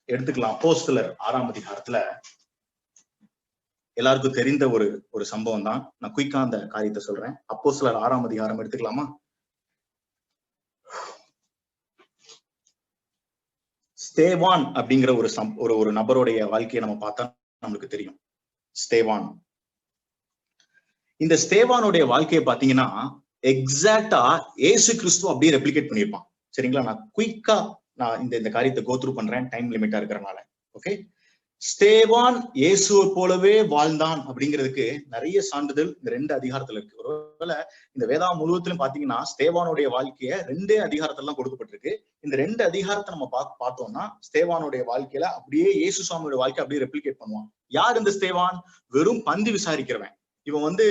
எடுத்துக்கலாம். அப்போஸ்தலர் 6ஆம் அதிகாரத்துல எல்லாருக்கும் தெரிந்த ஒரு சம்பவம் தான். நான் குயிக்கா அந்த காரியத்தை சொல்றேன். அப்போஸ்தலர் 6ஆம் அதிகாரம் எடுத்துக்கலாமா? ஸ்தேவான் அப்படிங்கிற ஒரு நபருடைய வாழ்க்கையை நம்ம பார்த்தா நம்மளுக்கு தெரியும். ஸ்தேவான், இந்த ஸ்தேவானுடைய வாழ்க்கையை பாத்தீங்கன்னா எக்ஸாக்டா ஏசு கிறிஸ்து அப்படியே ரெப்ளிகேட் பண்ணிருப்பான். சரிங்களா? நான் குயிக்கா இந்த காரியத்தை கோ த்ரூ பண்றேன், டைம் லிமிட்டா இருக்கிறனால. ஓகே, ஸ்தேவான் இயேசுவை போலவே வாழ்ந்தான் அப்படிங்கிறதுக்கு நிறைய சான்றிதழ் இந்த 2 அதிகாரத்துல இருக்கு. ஒருவேளை இந்த வேதாகம் முழுவதிலும் பாத்தீங்கன்னா ஸ்தேவானுடைய வாழ்க்கைய 2 அதிகாரத்துல கொடுக்கப்பட்டிருக்கு. இந்த 2 அதிகாரத்தை நம்ம பார்த்தோம்னா ஸ்தேவானுடைய வாழ்க்கையில அப்படியே இயேசு சுவாமியோட வாழ்க்கை அப்படியே ரெப்ளிகேட் பண்ணுவான். யார் இந்த ஸ்தேவான்? வெறும் பந்தி விசாரிக்கிறவன். இவன் வந்து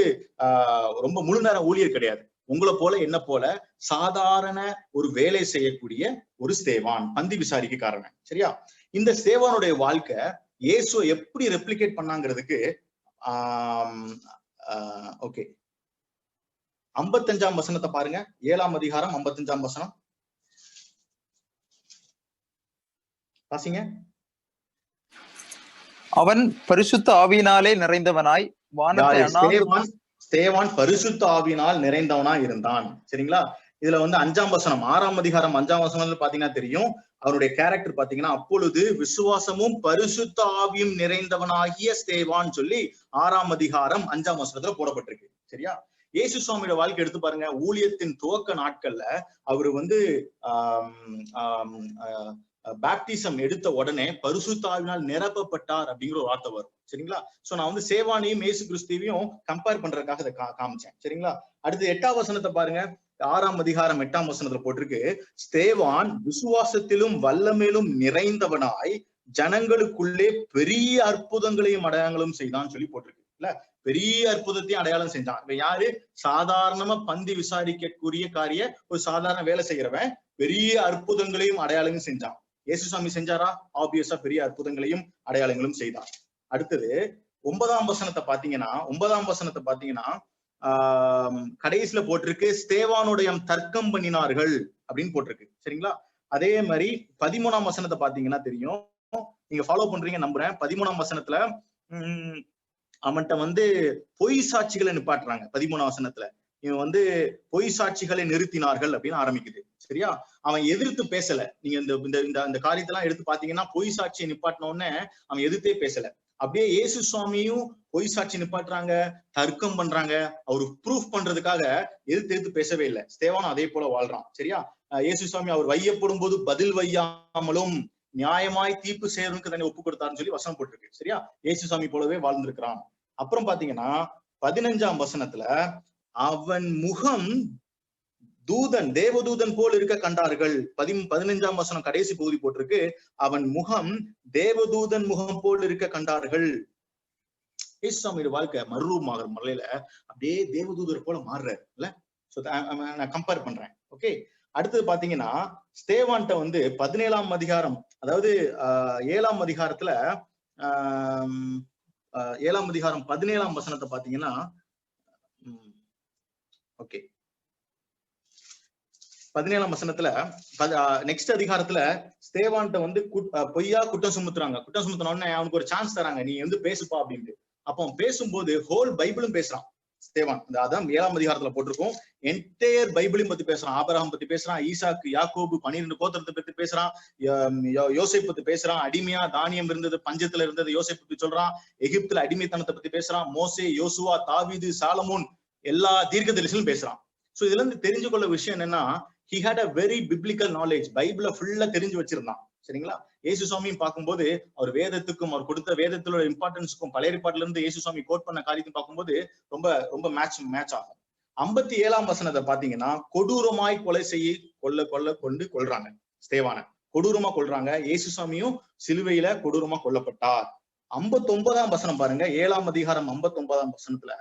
ரொம்ப முழு நேர ஊழியர் கிடையாது. உங்களை போல என்ன போல சாதாரண ஒரு வேலை செய்யக்கூடிய ஒரு ஸ்தேவான், பந்தி விசாரிக்காரன். சரியா? இந்த ஸ்தேவானுடைய வாழ்க்கை இயேசுவை எப்படி ரெப்ளிகேட் பண்ணாங்கிறதுக்கு ஓகே, 55ஆம் வசனத்தை பாருங்க. 7ஆம் அதிகாரம் 55ஆம் வசனம் வாசிங்க. அவன் பரிசுத்த ஆவியினாலே நிறைந்தவனாய் ஸ்தேவான் பரிசுத்த ஆவியினால் நிறைந்தவனாய் இருந்தான். சரிங்களா? இதுல வந்து 5ஆம் வசனம், 6ஆம் அதிகாரம் 5ஆம் வசனத்துல பாத்தீங்கன்னா தெரியும் அவருடைய கேரக்டர் பாத்தீங்கன்னா, அப்பொழுது விசுவாசமும் பரிசுத்த ஆவியும் நிறைந்தவனாகிய ஸ்தேவான் சொல்லி 6ஆம் அதிகாரம் 5ஆம் வசனத்துல போடப்பட்டிருக்கு. சரியா? இயேசு சுவாமியோட வாழ்க்கை எடுத்து பாருங்க. ஊழியத்தின் துவக்க நாட்கள்ல அவரு வந்து பேப்டிசம் எடுத்த உடனே பரிசுத்த ஆவியினால் நிரப்பப்பட்டார் அப்படிங்கிற ஒரு வார்த்தை வரும். சரிங்களா? சோ நான் வந்து சேவானையும் இயேசு கிறிஸ்துவையும் கம்பேர் பண்றதுக்காக அதை காமிச்சேன். சரிங்களா? அடுத்து 8ஆம் வசனத்தை பாருங்க. 6ஆம் அதிகாரம் 8ஆம் வசனத்துல போட்டிருக்கு, ஸ்தேவான் விசுவாசத்திலும் வல்லமையிலும் நிறைந்தவனாய் ஜனங்களுக்குள்ளே பெரிய அற்புதங்களையும் அடையாளங்களும் செய்தான் சொல்லி போட்டிருக்கு. இல்ல, பெரிய அற்புதத்தையும் அடையாளம் செஞ்சான். இவன் யாரு? சாதாரணமா பந்தி விசாரிக்கக்கூடிய ஒரு சாதாரண வேலை செய்யறவன் பெரிய அற்புதங்களையும் அடையாளங்களும் செஞ்சான். இயேசுசாமி செஞ்சாரா? ஆப்வியஸா பெரிய அற்புதங்களையும் அடையாளங்களும் செய்தார். அடுத்தது 9ஆம் வசனத்தை பாத்தீங்கன்னா கடைசியில போட்டிருக்கு ஸ்தேவானுடைய தர்க்கம் பண்ணினார்கள் அப்படின்னு போட்டிருக்கு. சரிங்களா? அதே மாதிரி 13ஆம் வசனத்தை பாத்தீங்கன்னா தெரியும், நீங்க ஃபாலோ பண்றீங்க நம்புறேன். 13ஆம் வசனத்துல அவன்கிட்ட பொய் சாட்சிகளை நிப்பாட்டுறாங்க. 13ஆம் வசனத்துல இவன் பொய் சாட்சிகளை நிறுத்தினார்கள் அப்படின்னு ஆரம்பிக்குது. சரியா? அவன் எதிர்த்து பேசல. நீங்க இந்த காரியத்தெல்லாம் எடுத்து பாத்தீங்கன்னா பொய் சாட்சியை நிப்பாட்டின உடனே அவன் எதிர்த்தே பேசல. அப்படியே இயேசு சுவாமியும் பொய் சாட்சி நிப்பாட்டுறாங்க, தர்க்கம் பண்றாங்க. அவரு ப்ரூஃப் பண்றதுக்காக எதிர்த்து பேசவே இல்லை. ஸ்தேவானும் அதே போல வாழ்றான். சரியா? இயேசு சுவாமி அவர் வையப்படும் போது பதில் வையாமலும் நியாயமாய் தீர்ப்பு செய்யறதுக்கு தன்னை ஒப்பு கொடுத்தாருன்னு சொல்லி வசனம் போட்டிருக்கு. சரியா? இயேசு சுவாமி போலவே வாழ்ந்திருக்கிறான். அப்புறம் பாத்தீங்கன்னா 15ஆம் வசனத்துல அவன் முகம் தேவதூதன் போல் இருக்க கண்டார்கள். 15ஆம் வசனம் கடைசி பகுதி போட்டிருக்கு, அவன் முகம் தேவதூதன் முகம் போல் இருக்க கண்டார்கள். இயேசுசாமியோட வாழ்க்கை மறுரூபமாகிற முறையில அப்படியே தேவதூதர் போல மாறுறாரு இல்ல. நான் கம்பேர் பண்றேன். ஓகே. அடுத்தது பாத்தீங்கன்னா ஸ்தேவான்ட்ட 17ஆம் அதிகாரம், அதாவது 7ஆம் அதிகாரத்துல 7ஆம் அதிகாரம் 17ஆம் வசனத்தை பாத்தீங்கன்னா, ஓகே, 17ஆம் வசனத்துல நெக்ஸ்ட் அதிகாரத்துல ஸ்தேவான்ட்ட பொய்யா குற்றம் சுமத்துறாங்க. குற்றம் சுமத்தின உடனே அவனுக்கு ஒரு சான்ஸ் தராங்க, நீ பேசுப்பா அப்படின்ட்டு. அப்போ பேசும்போது ஹோல் பைபிளும் பேசுறான் ஸ்தேவான். அதான் 7ஆம் அதிகாரத்துல போட்டிருக்கோம். என்டையர் பைபிளையும் பத்தி பேசுறான். ஆபிரகாம் பத்தி பேசுறான், ஈசாக்கு, யாக்கோபு, 12 கோத்திரத்தை பத்தி பேசுறான், யோசேப்பு பத்தி பேசுறான், அடிமையா தானியம் இருந்தது, பஞ்சத்துல இருந்தது யோசேப்பு பத்தி சொல்றான், எகிப்துல அடிமைத்தனத்தை பத்தி பேசுறான், மோசே, யோசுவா, தாவீது, சாலமோன், எல்லா தீர்க்கதரிசிகளும் பேசுறான். சோ இதுல இருந்து தெரிஞ்சு கொள்ள விஷயம் என்னன்னா, he had a very biblical knowledge. பைபிள ஃபுல்லா தெரிஞ்சு வச்சிருந்தான். சரிங்களா? இயேசு சுவாமியும் பார்க்கும்போது அவர் வேதத்துக்கும் அவர் கொடுத்த வேதத்தோட இம்பார்ட்டன்ஸுக்கும் பழைய ஏற்பாட்டுல இருந்து இயேசு சுவாமி கோட் பண்ண காரியத்தையும் பார்க்கும்போது ரொம்ப ரொம்ப மேட்ச் ஆகும். 57ஆம் வசனத்தை பாத்தீங்கன்னா கொடூரமாய் கொலை கொள்றாங்க. ஸ்தேவான கொடூரமா கொள்றாங்க. இயேசு சுவாமியும் சிலுவையில கொடூரமா கொல்லப்பட்டார். 59ஆம் வசனம் பாருங்க, 7ஆம் அதிகாரம் 59ஆம் வசனத்துல,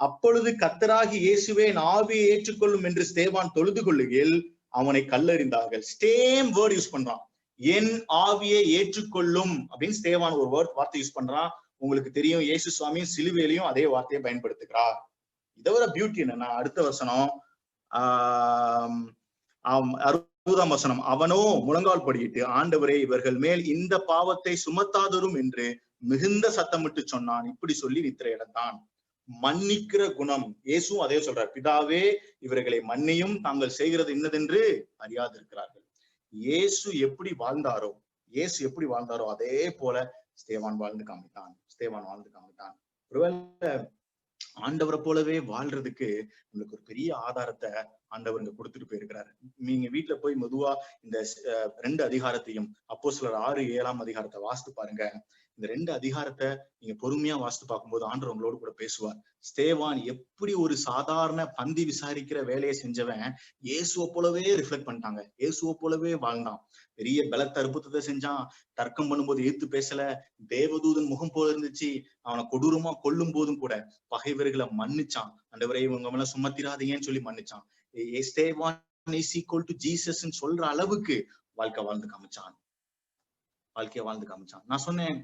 அப்பொழுது கர்த்தராகி இயேசுவே ஆவியை ஏற்றுக்கொள்ளும் என்று ஸ்தேவான் தொழுது கொள்ளுகையில் அவனை கல்லெறிந்தார்கள். சேம் வேர்ட் யூஸ் பண்றான், என் ஆவியை ஏற்றுக்கொள்ளும் அப்படின்னு ஸ்தேவான் ஒரு வார்த்தை யூஸ் பண்றான். உங்களுக்கு தெரியும் இயேசு சுவாமியும் சிலுவையிலையும் அதே வார்த்தையை பயன்படுத்துகிறார். இதை விட பியூட்டி என்னன்னா அடுத்த வசனம் 60ஆம் வசனம், அவனோ முழங்கால் படியிட்டு ஆண்டவரே இவர்கள் மேல் இந்த பாவத்தை சுமத்தாதரும் என்று மிகுந்த சத்தமிட்டு சொன்னான். இப்படி சொல்லி நித்திரை அடைந்தான். மன்னிக்கிற குணம். இயேசுவும் அதே சொல்றார், பிதாவே இவர்களை மன்னியும், தாங்கள் செய்கிறது இன்னதென்று அறியாதிருக்கிறார்கள். இயேசு எப்படி வாழ்ந்தாரோ அதே போல ஸ்தேவான் வாழ்ந்து காமித்தான். ஒருவேளை ஆண்டவரை போலவே வாழ்றதுக்கு உங்களுக்கு ஒரு பெரிய ஆதாரத்தை ஆண்டவர் இங்க கொடுத்துட்டு போயிருக்கிறாரு. நீங்க வீட்டுல போய் மெதுவா இந்த 2 அதிகாரத்தையும் அப்போஸ்தலர் 6-7ஆம் அதிகாரத்தை வாசித்து பாருங்க. இந்த 2 அதிகாரத்தை நீங்க பொறுமையா வாசித்து பார்க்கும்போது ஆண்டவர் உங்களோடு கூட பேசுவார். ஸ்தேவான் எப்படி ஒரு சாதாரண பந்தி விசாரிக்கிற வேலையை செஞ்சவன் இயேசுவை போலவே ரிஃப்ளெக்ட் பண்ணிட்டாங்க. இயேசுவை போலவே வாழ்ந்தான். பெரிய பலத்த அற்புதத்தை செஞ்சான். தர்க்கம் பண்ணும்போது எதிர்த்து பேசல. தேவதூதன் முகம் போல இருந்துச்சு. அவனை கொடூரமா கொல்லும் போதும் கூட பகைவர்களை மன்னிச்சான். ஆண்டவரே இவங்க மேல சுமத்திராதீங்கன்னு சொல்லி மன்னிச்சான். ஸ்தேவான் இஸ் ஈக்குவல் டு ஜீசஸ் சொல்ற அளவுக்கு வாழ்க்கையை வாழ்ந்து காமிச்சான். நான் சொன்னேன்,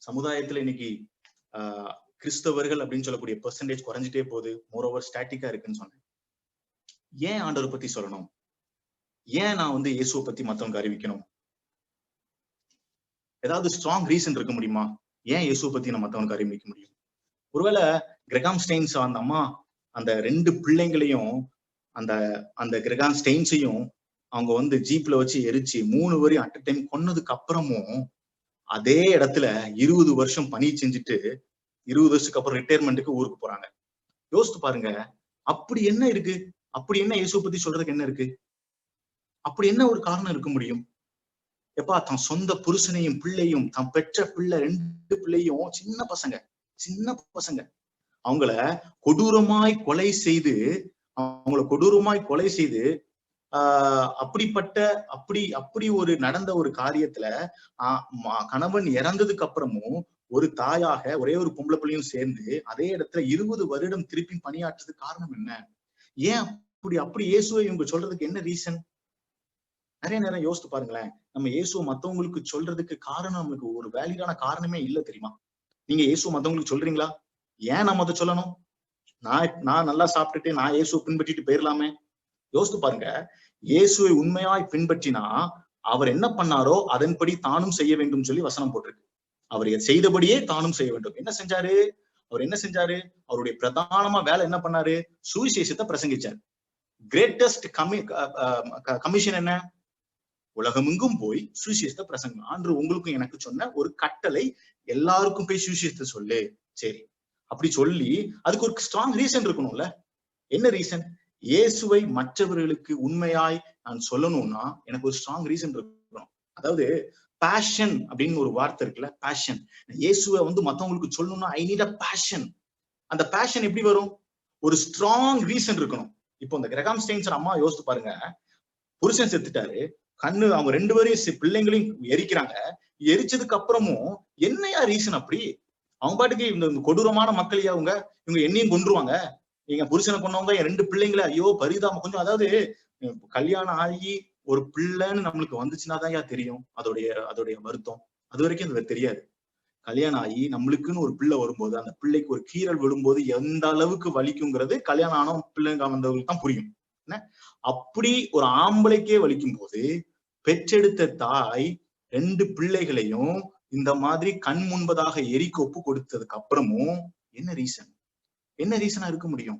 சமுதாயத்துல இன்னைக்கு கிறிஸ்தவர்கள் அப்படின்னு சொல்லக்கூடிய பெர்சன்டேஜ் குறைஞ்சிட்டே போகுது, மோரோவர் ஸ்டாட்டிக்கா இருக்குன்னு சொன்னேன். ஏன் ஆண்டவரை பத்தி சொல்லணும்? ஏன் நான் இயேசுவை பத்தி மத்தவங்க அறிவிக்கணும்? ஏதாவது ஸ்ட்ராங் ரீசன் இருக்க முடியுமா? ஏன் இயேசுவை பத்தி நான் மத்தவனுக்கு அறிவிக்க முடியும்? ஒருவேளை கிரெகாம் ஸ்டெயின்ஸ் அந்த அம்மா அந்த 2 பிள்ளைங்களையும் அந்த கிரெகாம் ஸ்டெயின்ஸையும் அவங்க ஜீப்ல வச்சு எரிச்சு 3 வரையும் அட் டைம் கொன்னதுக்கு அப்புறமும் அதே இடத்துல 20 வருஷம் பணி செஞ்சுட்டு 20 வருஷத்துக்கு அப்புறம் ரிட்டையர்மெண்ட்டுக்கு ஊருக்கு போறாங்க. யோசித்து பாருங்க, அப்படி என்ன இருக்கு? அப்படி என்ன இயேசுவை பத்தி சொல்றதுக்கு என்ன இருக்கு? அப்படி என்ன ஒரு காரணம் இருக்க முடியும்? எப்பா, தன் சொந்த புருஷனையும் பிள்ளையும், தான் பெற்ற பிள்ளை 2 பிள்ளையும் சின்ன பசங்க அவங்கள கொடூரமாய் கொலை செய்து அப்படி ஒரு நடந்த ஒரு காரியத்துல கணவன் இறந்ததுக்கு அப்புறமும் ஒரு தாயாக ஒரே ஒரு பொம்பளை பிள்ளையும் சேர்ந்து அதே இடத்துல 20 வருடம் திருப்பி பணியாற்றுறதுக்கு காரணம் என்ன? ஏன் அப்படி இயேசுவை இவங்க சொல்றதுக்கு என்ன ரீசன்? நிறைய நேரம் யோசித்து பாருங்களேன், நம்ம இயேசுவை மத்தவங்களுக்கு சொல்றதுக்கு காரணம் நமக்கு ஒரு வேலிடான காரணமே இல்ல தெரியுமா? நீங்க இயேசு மத்தவங்களுக்கு சொல்றீங்களா? ஏன் நம்ம அதை சொல்லணும்? நான் நல்லா சாப்பிட்டுட்டு நான் இயேசுவை பின்பற்றிட்டு போயிடலாமே. யோசித்து பாருங்க, இயேசுவை உண்மையாய் பின்பற்றினா அவர் என்ன பண்ணாரோ அதன்படி தானும் செய்ய வேண்டும் சொல்லி வசனம் போட்டிருக்கு. அவர் செய்தபடியே தானும் செய்ய வேண்டும். என்ன செஞ்சாரு? அவர் என்ன செஞ்சாரு? அவருடைய பிரதானமா வேலை என்ன பண்ணாரு? சுவிசேஷத்தை பிரசங்கிச்சார். கிரேட்டஸ்ட் கமிஷன் என்ன? உலகமெங்கும் போய் சுவிசேஷத்தை பிரசங்கம். ஆண்டு உங்களுக்கும் எனக்கு சொன்ன ஒரு கட்டளை, எல்லாருக்கும் போய் சுவிசேஷத்தை சொல்லு. சரி, அப்படி சொல்லி அதுக்கு ஒரு ஸ்ட்ராங் ரீசன் இருக்கணும்ல. என்ன ரீசன்? இயேசுவை மற்றவர்களுக்கு உண்மையாய் நான் சொல்லணும்னா எனக்கு ஒரு ஸ்ட்ராங் ரீசன் இருக்கணும். அதாவது பேஷன் அப்படின்னு ஒரு வார்த்தை இருக்குல்ல, பேஷன். இயேசுவை மத்தவங்களுக்கு சொல்லணும்னா ஐ நீட் அ பேஷன். அந்த பேஷன் எப்படி வரும்? ஒரு ஸ்ட்ராங் ரீசன் இருக்கணும். இப்போ இந்த கிரகாம் ஸ்டெயின்சர் அம்மா யோசித்து பாருங்க, புருஷன் செத்துட்டாரு, கண்ணு அவங்க 2 பேரையும் பிள்ளைங்களையும் எரிக்கிறாங்க. எரிச்சதுக்கு அப்புறமும் என்னையா ரீசன்? அப்படி அவங்க பாட்டுக்கு இந்த கொடூரமான மக்களையா இவங்க என்னையும் கொன்றுவாங்க, எங்க புருஷனை கொண்டவங்க என் 2 பிள்ளைங்களை, ஐயோ பரிதாபம். கொஞ்சம் அதாவது கல்யாணம் ஆகி ஒரு பிள்ளைன்னு நம்மளுக்கு வந்துச்சுன்னாதான் தெரியும் அதோடைய வருத்தம். அது வரைக்கும் அது தெரியாது. கல்யாணம் ஆகி நம்மளுக்குன்னு ஒரு பிள்ளை வரும்போது அந்த பிள்ளைக்கு ஒரு கீறல் விழும்போது எந்த அளவுக்கு வலிக்குங்கிறது கல்யாணம் ஆன பிள்ளைங்க வந்தவங்களுக்கு தான் புரியும். என்ன அப்படி ஒரு ஆம்பளைக்கே வலிக்கும் போது பெற்றெடுத்த தாய் 2 பிள்ளைகளையும் இந்த மாதிரி கண் முன்பதாக எரிக்க ஒப்பு கொடுத்ததுக்கு அப்புறமும் என்ன ரீசன்? என்ன ரீசனா இருக்க முடியும்?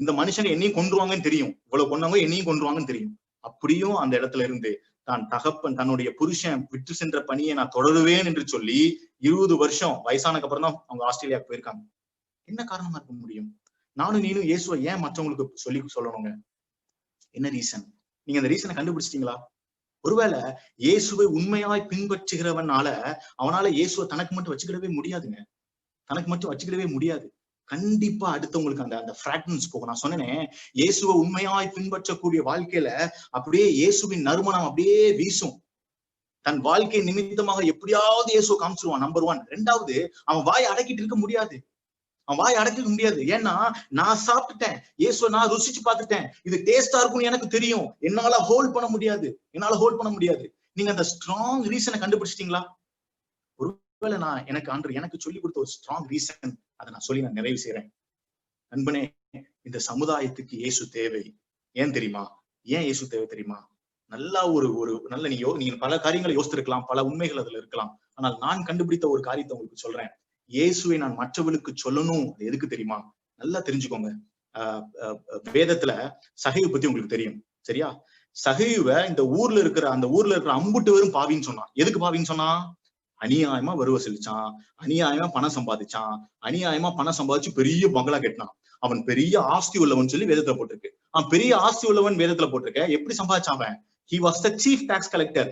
இந்த மனுஷங்க என்னையும் கொன்றுவாங்கன்னு தெரியும், இவ்வளவு கொண்டவங்க என்னையும் கொன்றுவாங்கன்னு தெரியும். அப்படியும் அந்த இடத்துல இருந்து தான் தகப்பன் தன்னுடைய புருஷன் விட்டு சென்ற பணியை நான் தொடருவேன் என்று சொல்லி 20 வருஷம் வயசானதுக்கு அப்புறம் தான் அவங்க ஆஸ்திரேலியாவுக்கு போயிருக்காங்க. என்ன காரணமா இருக்க முடியும்? நானும் நீனும் இயேசுவை ஏன் மற்றவங்களுக்கு சொல்லணுங்க? என்ன ரீசன்? நீங்க அந்த ரீசனை கண்டுபிடிச்சிட்டீங்களா? ஒருவேளை இயேசுவை உண்மையாய் பின்பற்றுகிறவனால அவனால இயேசுவை தனக்கு மட்டும் வச்சுக்கிடவே முடியாதுங்க. தனக்கு மட்டும் வச்சுக்கிடவே முடியாது. கண்டிப்பா அடுத்தவங்களுக்கு அந்த ஃப்ராக்ரன்ஸ் போகும். நான் சொன்னேனே, இயேசுவை உண்மையாய் பின்பற்றக்கூடிய வாழ்க்கையில அப்படியே இயேசுவின் நறுமணம் அப்படியே வீசும். தன் வாழ்க்கை நிமித்தமாக எப்படியாவது இயேசுவை காமிச்சிருவான். நம்பர் 1. 2வது, அவன் வாயை அடக்கிட்டு இருக்க முடியாது. அவன் வாயை அடக்க முடியாது. ஏன்னா நான் சாப்பிட்டுட்டேன், இயேசுவை நான் ருசிச்சு பார்த்துட்டேன், இது டேஸ்டா இருக்கும்னு எனக்கு தெரியும். என்னால ஹோல்ட் பண்ண முடியாது. நீங்க அந்த ஸ்ட்ராங் ரீசனை கண்டுபிடிச்சிட்டீங்களா? ஒருவேளை எனக்கு சொல்லி கொடுத்த ஒரு ஸ்ட்ராங் ரீசன் அதை நான் சொல்லி நான் நிறைவு செய்யறேன். நண்பனே, இந்த சமுதாயத்துக்கு இயேசு தேவை. ஏன் தெரியுமா? ஏன் இயேசு தேவை தெரியுமா? நல்லா நல்ல நீங்க பல காரியங்களை யோசித்திருக்கலாம், பல உண்மைகள் அதுல இருக்கலாம். ஆனால் நான் கண்டுபிடித்த ஒரு காரியத்தை உங்களுக்கு சொல்றேன். இயேசுவை நான் மற்றவர்களுக்கு சொல்லணும். எதுக்கு தெரியுமா? நல்லா தெரிஞ்சுக்கோங்க. வேதத்துல சகையை பத்தி உங்களுக்கு தெரியும், சரியா? சகையுவை அந்த ஊர்ல இருக்கிற அம்புட்டு பேரும் பாவின்னு சொன்னான். எதுக்கு பாவின்னு சொன்னா? அநியாயமா வரி வசூலிச்சான், அநியாயமா பணம் சம்பாதிச்சு பெரிய பங்களா கட்டினான். அவன் பெரிய ஆஸ்தி உள்ளவன் சொல்லி வேதத்துல போட்டிருக்கு. அவன் பெரிய ஆஸ்தி உள்ளவன் வேதத்துல போட்டிருக்க. எப்படி சம்பாதிச்சான் அவன்? He was the chief tax collector.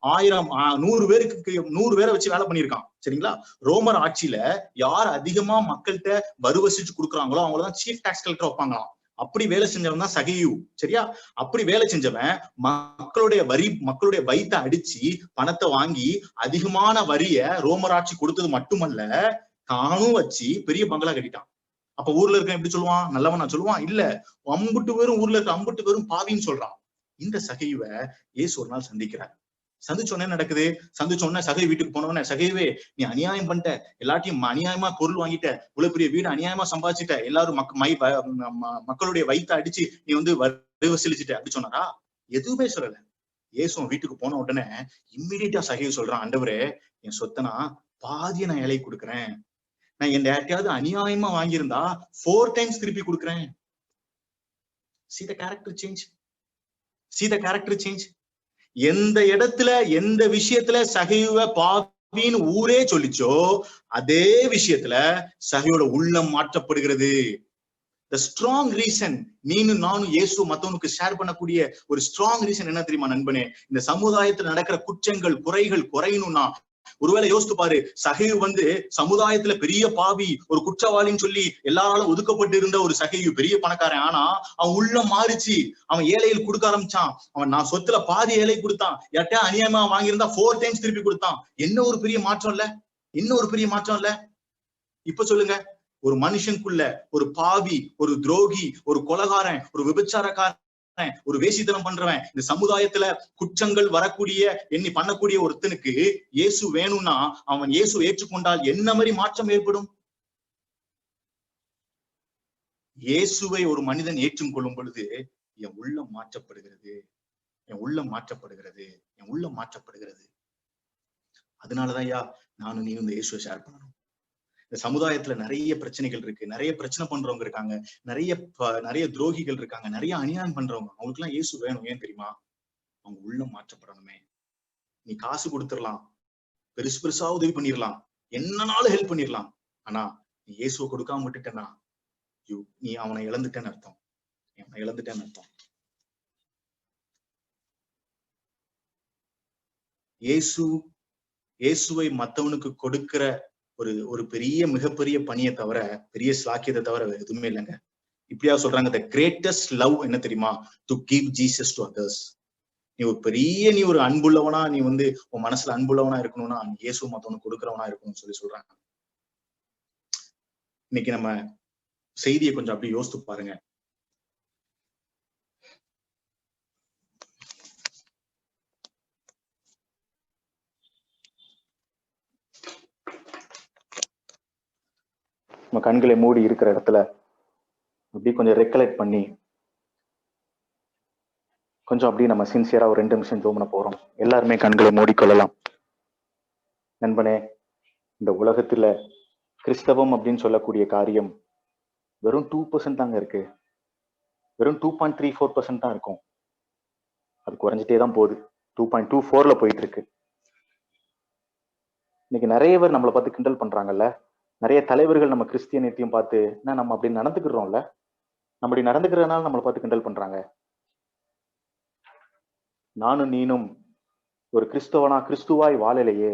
100 பேரை வச்சு வேலை பண்ணியிருக்கான், சரிங்களா? ரோமர் ஆட்சியில யார் அதிகமா மக்கள்கிட்ட வரி வசூலிச்சு கொடுக்குறாங்களோ அவங்களதான் சீஃப் டாக்ஸ் கலெக்டர் வைப்பாங்களாம். அப்படி வேலை செஞ்சவன் தான் சகையு, சரியா? அப்படி வேலை செஞ்சவன் மக்களுடைய வயித்தை அடிச்சு பணத்தை வாங்கி அதிகமான வரிய ரோமர் ஆட்சி கொடுத்தது மட்டுமல்ல, தானும் வச்சு பெரிய பங்களா கட்டிட்டான். அப்ப ஊர்ல இருக்க எப்படி சொல்லுவான்? நல்லவன் நான் சொல்லுவான்? இல்ல, ஊர்ல இருக்க அம்புட்டு பேரும் பாவின்னு சொல்றான். இந்த சகையுவை இயேசு ஒரு நாள் சந்திக்கிறார். சந்திச்சோன்னே நடக்குது. சந்திச்சோன்னே சகை வீட்டுக்கு போனோடனே, சகைவே நீ அநியாயம் பண்ணிட்ட, எல்லாத்தையும் அநியாயமா பொருள் வாங்கிட்ட, இவ்வளவு பெரிய வீடு அநியாயமா சம்பாதிச்சிட்ட, எல்லாரும் மக்களுடைய வயிற்ற அடிச்சு நீ வரி வசூலிச்சிட்ட அப்படி சொன்னாரா? எதுவுமே சொல்லல. இயேசு வீட்டுக்கு போன உடனே இம்மிடியா சகையை சொல்றான், ஆண்டவரே, என் சொத்தனா பாதியை நான் ஏழை கொடுக்குறேன். நான் என் யார்ட்டையாவது அநியாயமா வாங்கியிருந்தா 4 times திருப்பி கொடுக்குறேன். See the character change. எந்த இடத்துல எந்த விஷயத்துல சகையுவை பாவின்னு ஊரே சொல்லிச்சோ அதே விஷயத்துல சகையோட உள்ளம் மாற்றப்படுகிறது. The strong reason நீனும் நானும் இயேசு மத்தவனுக்கு ஷேர் பண்ணக்கூடிய ஒரு ஸ்ட்ராங் ரீசன் என்ன தெரியுமா நண்பனே? இந்த சமுதாயத்துல நடக்கிற குற்றங்கள் குறையணும்னா, ஒருவேளை யோசித்து பாரு, சகையு சமுதாயத்துல பெரிய பாவி, ஒரு குற்றவாளின்னு சொல்லி எல்லாராலும் ஒதுக்கப்பட்டு இருந்த ஒரு சகையு பெரிய பணக்காரன். ஆனா அவன் உள்ளம் மாறிச்சு. அவன் ஏழையில் கொடுக்க ஆரம்பிச்சான். நான் சொத்துல பாதி ஏழை கொடுத்தான். யார்ட்டையா அநியாயமா வாங்கியிருந்தா 4 times திருப்பி கொடுத்தான். என்ன ஒரு பெரிய மாற்றம் இல்ல? இப்ப சொல்லுங்க, ஒரு மனுஷனுக்குள்ள ஒரு பாவி, ஒரு துரோகி, ஒரு கொலைகாரன், ஒரு விபச்சாரக்காரன் ஒரு வேசித்தனம் பண்றவன், இந்த சமுதாயத்துல குற்றங்கள் வரக்கூடிய எண்ணி பண்ணக்கூடிய ஒருத்தனுக்கு இயேசு வேணும்னா அவன் இயேசு ஏற்றுக்கொண்டால் என்ன மாதிரி மாற்றம் ஏற்படும்? இயேசுவை ஒரு மனிதன் ஏற்றும் கொள்ளும் பொழுது என் உள்ளம் மாற்றப்படுகிறது, என் உள்ளம் மாற்றப்படுகிறது, என் உள்ளம் மாற்றப்படுகிறது. அதனாலதான் ஐயா நானும் நீ இந்த இயேசுவை ஷேர் பண்ணணும். இந்த சமுதாயத்துல நிறைய பிரச்சனைகள் இருக்கு, நிறைய பிரச்சனை பண்றவங்க இருக்காங்க, நிறைய துரோகிகள் இருக்காங்க, நிறைய அநியாயம் பண்றவங்க. அவங்களுக்கு எல்லாம் இயேசு வேணும். ஏன் தெரியுமா? அவங்க உள்ளம் மாற்றப்படணுமே. நீ காசு கொடுத்துடலாம், பெருசு பெருசா உதவி பண்ணிடலாம், என்னனாலும் ஹெல்ப் பண்ணிடலாம். ஆனா நீ இயேசுவை கொடுக்காம விட்டுட்டேன்னா நீ அவனை இழந்துட்டேன்னு அர்த்தம். அவனை இழந்துட்டேன்னு அர்த்தம். இயேசுவை மத்தவனுக்கு கொடுக்கிற ஒரு பெரிய மிகப்பெரிய பணியை தவிர, பெரிய ஸ்லாக்கியத்தை தவிர எதுவுமே இல்லைங்க. இப்படியா சொல்றாங்க, the greatest love என்ன தெரியுமா? to give Jesus to others. நீ ஒரு அன்புள்ளவனா, நீ உன் மனசுல அன்புள்ளவனா இருக்கணும்னா இயேசு மத்தவனுக்கு கொடுக்கிறவனா இருக்கணும்னு சொல்றாங்க. இன்னைக்கு நம்ம செய்தியை கொஞ்சம் அப்படி யோசித்து பாருங்க. நம்ம கண்களை மூடி இருக்கிற இடத்துல அப்படி கொஞ்சம் ரெக்கலெக்ட் பண்ணி கொஞ்சம் அப்படி நம்ம சின்சியரா ஒரு 2 நிமிஷம் ஜோம் பண்ண போறோம். எல்லாருமே கண்களை மூடிக்கொள்ளலாம். நண்பனே, இந்த உலகத்துல கிறிஸ்தவம் அப்படின்னு சொல்லக்கூடிய காரியம் வெறும் 2% தாங்க இருக்கு. வெறும் 2.34% தான் இருக்கும். அது குறைஞ்சிட்டே தான் போகுது. 2.24ல போயிட்டு இருக்கு. இன்னைக்கு நிறைய பேர் நம்மளை பார்த்து கிண்டல் பண்றாங்கல்ல. நிறைய தலைவர்கள் நம்ம கிறிஸ்டியனையும் பார்த்து நம்ம அப்படி நடந்துக்கிறோம்ல, நம்ம அப்படி நடந்துக்கிறதுனால நம்மளை பார்த்து கிண்டல் பண்றாங்க. நானும் நீனும் ஒரு கிறிஸ்துவாய் வாழலையே,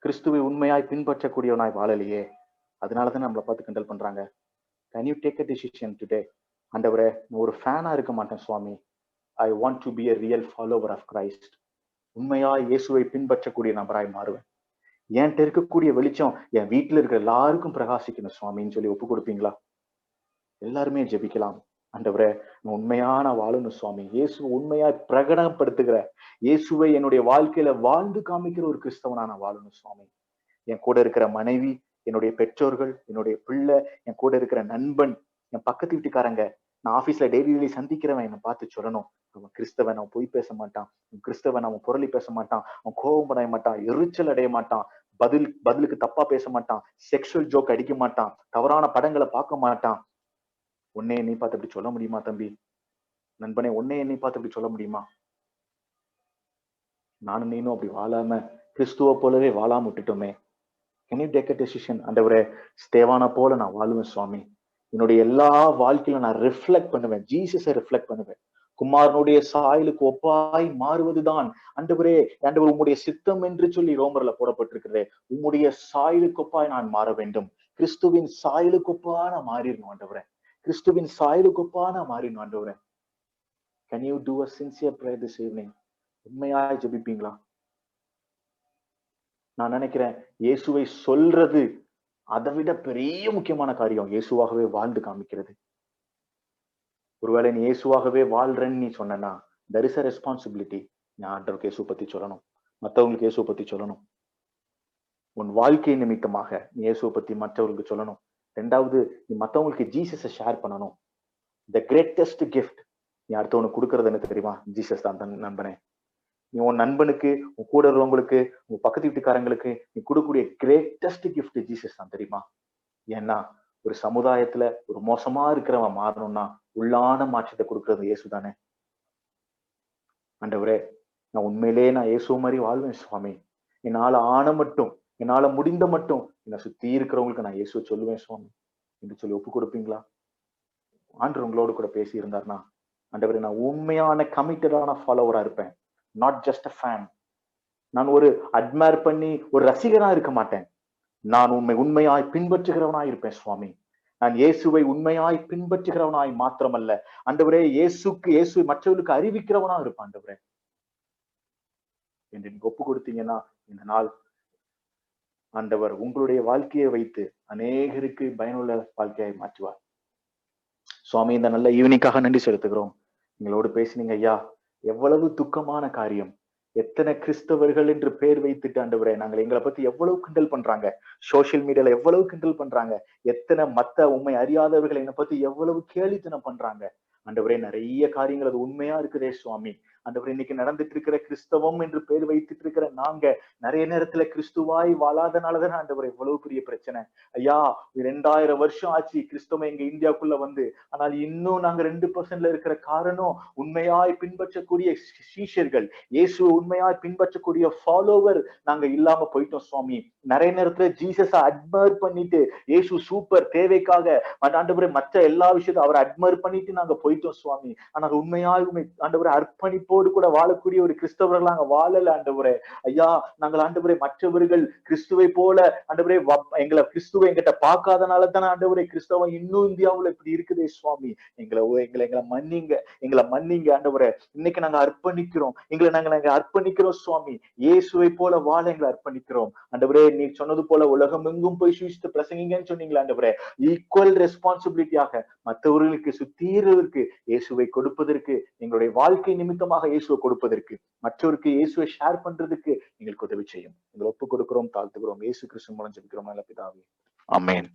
கிறிஸ்துவை உண்மையாய் பின்பற்றக்கூடியவனாய் வாழலையே, அதனாலதான் நம்மளை பார்த்து கிண்டல் பண்றாங்க. Can you take a decision today? ஆண்டவரே, நான் ஒரு ஃபேனா இருக்க மாட்டேன் சுவாமி. I want to be a real follower of Christ. உண்மையாய் இயேசுவை பின்பற்றக்கூடிய நபராய் மாறுவேன். என்கிட்ட இருக்கக்கூடிய வெளிச்சம் என் வீட்டுல இருக்கிற எல்லாருக்கும் பிரகாசிக்கணும் சுவாமின்னு சொல்லி ஒப்பு கொடுப்பீங்களா? எல்லாருமே ஜெபிக்கலாம். ஆண்டவரே, நான் உண்மையான வாழணும் சுவாமி. இயேசுவை உண்மையாய் பிரகடனப்படுத்துகிற, இயேசுவை என்னுடைய வாழ்க்கையில வாழ்ந்து காமிக்கிற ஒரு கிறிஸ்தவனா நான் வாழணும் சுவாமி. என் கூட இருக்கிற மனைவி, என்னுடைய பெற்றோர்கள், என்னுடைய பிள்ளை, என் கூட இருக்கிற நண்பன், என் பக்கத்து வீட்டுக்காரங்க, நான் ஆபீஸ்ல டெய்லி சந்திக்கிறவன் என்னை பார்த்து சொல்லணும், அவன் கிறிஸ்தவன், அவன் பொய் பேச மாட்டான், கிறிஸ்தவன், அவன் புரளி பேச மாட்டான், அவன் கோபம் அடைய மாட்டான், எரிச்சல் அடைய மாட்டான், பதிலுக்கு தப்பா பேச மாட்டான், செக்ஷுவல் ஜோக் அடிக்க மாட்டான், தவறான படங்களை பார்க்க மாட்டான். உன்னை என்னை பார்த்து அப்படி சொல்ல முடியுமா தம்பி? நண்பனே, உன்னை என்னை பார்த்து அப்படி சொல்ல முடியுமா? நானும் நீனும் அப்படி வாழாம கிறிஸ்துவ போலவே வாழாம விட்டுட்டோமே. Can you take a decision? ஆண்டவரே, ஸ்தேவானா போல நான் வாழுவேன் சுவாமி. என்னுடைய எல்லா வாழ்க்கையில நான் ரிஃப்ளெக்ட் பண்ணுவேன், ஜீசஸை ரிஃப்ளெக்ட் பண்ணுவேன். குமாரனுடைய சாயலுக்கு ஒப்பாய் மாறுவதுதான் ஆண்டவரே, ஆண்டவர் உம்முடைய சித்தம் என்று சொல்லி ரோமர்ல போடப்பட்டிருக்கிறதே. உம்முடைய சாயலுக்கு ஒப்பாய் நான் மாற வேண்டும். கிறிஸ்துவின் சாயலுக்கு ஒப்பா நான் மாறிடணும் ஆண்டவரே. கிறிஸ்துவின் சாயலுக்கு ஒப்பா நான் மாறிடணும் ஆண்டவரே. Can you do a sincere prayer this evening? உண்மையாய் ஜெபிப்பீங்களா? நான் நினைக்கிறேன், இயேசுவை சொல்றது அதை விட பெரிய முக்கியமான காரியம் இயேசுவாகவே வாழ்ந்து காமிக்கிறது. ஒருவேளை நீ இயேசுவாகவே வாழ்றேன்னு நீ சொன்னா, there is a responsibility. நீ ஆண்டவருக்கு இயேசு பத்தி சொல்லணும், மற்றவங்களுக்கு இயேசு பத்தி சொல்லணும். உன் வாழ்க்கை நிமித்தமாக நீ இயேசுவை பத்தி மற்றவர்களுக்கு சொல்லணும். 2வது, நீ மற்றவங்களுக்கு ஜீசஸை ஷேர் பண்ணணும். the greatest gift நீ அடுத்தவனுக்கு கொடுக்கறது என்ன தெரியுமா? ஜீசஸ் தான் நண்பனே. நீ உன் நண்பனுக்கு, உன் கூட இருக்கிறவங்களுக்கு, உன் பக்கத்து வீட்டுக்காரங்களுக்கு நீ கொடுக்கக்கூடிய கிரேட்டஸ்ட் கிஃப்ட் ஜீசஸ் தான் தெரியுமா? ஏன்னா ஒரு சமுதாயத்துல ஒரு மோசமா இருக்கிறவன் மாறணும்னா உள்ளான மாற்றத்தை கொடுக்கறது இயேசு தானே. ஆண்டவரே, நான் உண்மையிலே நான் இயேசு மாதிரி வாழ்வேன் சுவாமி. என்னால முடிந்த மட்டும் என்னை சுத்தி இருக்கிறவங்களுக்கு நான் இயேசுவை சொல்லுவேன் சுவாமி என்று சொல்லி ஒப்பு கொடுப்பீங்களா? ஆண்டவர் உங்களோடு கூட பேசி இருந்தார்னா, ஆண்டவரே, நான் உண்மையான கமிட்டடான ஃபாலோவரா இருப்பேன். Not just a fan. நான் ஒரு அட்மையர் பண்ணி ஒரு ரசிகனா இருக்க மாட்டேன். நான் உண்மையாய் பின்பற்றுகிறவனாய் இருப்பேன் சுவாமி. நான் இயேசுவை உண்மையாய் பின்பற்றுகிறவனாய் மாத்திரமல்ல ஆண்டவரே, இயேசுவை மற்றவர்களுக்கு அறிவிக்கிறவனா இருப்பான் ஆண்டவரே என்று நீங்க ஒப்பு கொடுத்தீங்கன்னா, இந்த நாள் ஆண்டவர் உங்களுடைய வாழ்க்கையை வைத்து அநேகருக்கு பயனுள்ள வாழ்க்கையை மாற்றுவார். சுவாமி, இந்த நல்ல ஈவினிங்காக நன்றி செலுத்துகிறோம். எங்களோடு பேசினீங்க ஐயா. எவ்வளவு துக்கமான காரியம். எத்தனை கிறிஸ்தவர்கள் என்று பேர் வைத்துட்டு ஆண்டவரே நாங்கள் எங்களை பத்தி எவ்வளவு கிண்டல் பண்றாங்க. சோசியல் மீடியால எவ்வளவு கிண்டல் பண்றாங்க. எத்தனை மத்த உண்மை அறியாதவர்கள் என்னை பத்தி எவ்வளவு கேலித்தனம் பண்றாங்க. ஆண்டவரே நிறைய காரியங்கள் அது உண்மையா இருக்குதே சுவாமி. ஆண்டவரே இன்னைக்கு நடந்துட்டு இருக்கிற கிறிஸ்தவம் என்று பேர் வைத்துட்டு இருக்கிற நாங்க நிறைய நேரத்துல கிறிஸ்துவாய் வாழாதனாலதான் ஆண்டவரே இவ்வளவு பெரிய பிரச்சனை. ஐயா 2000 வருஷம் ஆச்சு கிறிஸ்தவம் எங்க இந்தியாவுக்குள்ள வந்து. ஆனால் இன்னும் நாங்க 2% இருக்கிற காரணம் உண்மையாய் பின்பற்றக்கூடிய சீஷர்கள், இயேசுவை உண்மையாய் பின்பற்றக்கூடிய ஃபாலோவர் நாங்க இல்லாம போயிட்டோம் சுவாமி. நிறைய நேரத்துல ஜீசஸ அட்மயர் பண்ணிட்டு இயேசு சூப்பர் தேவைக்காக ஆண்டவரே மற்ற எல்லா விஷயத்தையும் அவரை அட்மயர் பண்ணிட்டு நாங்க போயிட்டோம் சுவாமி. ஆனால் உண்மையாய் ஆண்டவரே அர்ப்பணிப்போடு கூட வாழக்கூடிய ஒரு கிறிஸ்தவர்கள் நாங்க வாழல ஆண்டவரே. ஐயா நாங்கள் ஆண்டவரே மற்றவர்கள் கிறிஸ்துவை போல ஆண்டவரே கிறிஸ்துவை எங்கிட்ட பார்க்காதனால தானே ஆண்டவரே கிறிஸ்தவம் இன்னும் இந்தியாவுல இப்படி இருக்குதே சுவாமி. எங்களை மன்னிங்க ஆண்டவரே. இன்னைக்கு நாங்க அர்ப்பணிக்கிறோம். நாங்க அர்ப்பணிக்கிறோம் சுவாமி. இயேசுவை போல வாழ எங்களை அர்ப்பணிக்கிறோம் ஆண்டவரே. நீ சொன்னது போல உலகம் எங்கும் போய் சுவித்து பிரசங்கிங்கன்னு சொன்னீங்களா ஆண்டவரே. ஈக்குவல் ரெஸ்பான்சிபிலிட்டியாக மற்றவர்களுக்கு சுத்தீரருக்கு இயேசுவை கொடுப்பதற்கு, எங்களுடைய வாழ்க்கை நிமித்தமாக இயேசுவை கொடுப்பதற்கு, மற்றவருக்கு இயேசுவை ஷேர் பண்றதுக்கு எங்களுக்கு உதவி செய்யும். எங்களை ஒப்புக் கொடுக்கிறோம், தாழ்த்துக்கிறோம். இயேசு கிறிஸ்து மூலம் ஜெபிக்கிறோம் நல்ல பிதாவே. ஆமென்.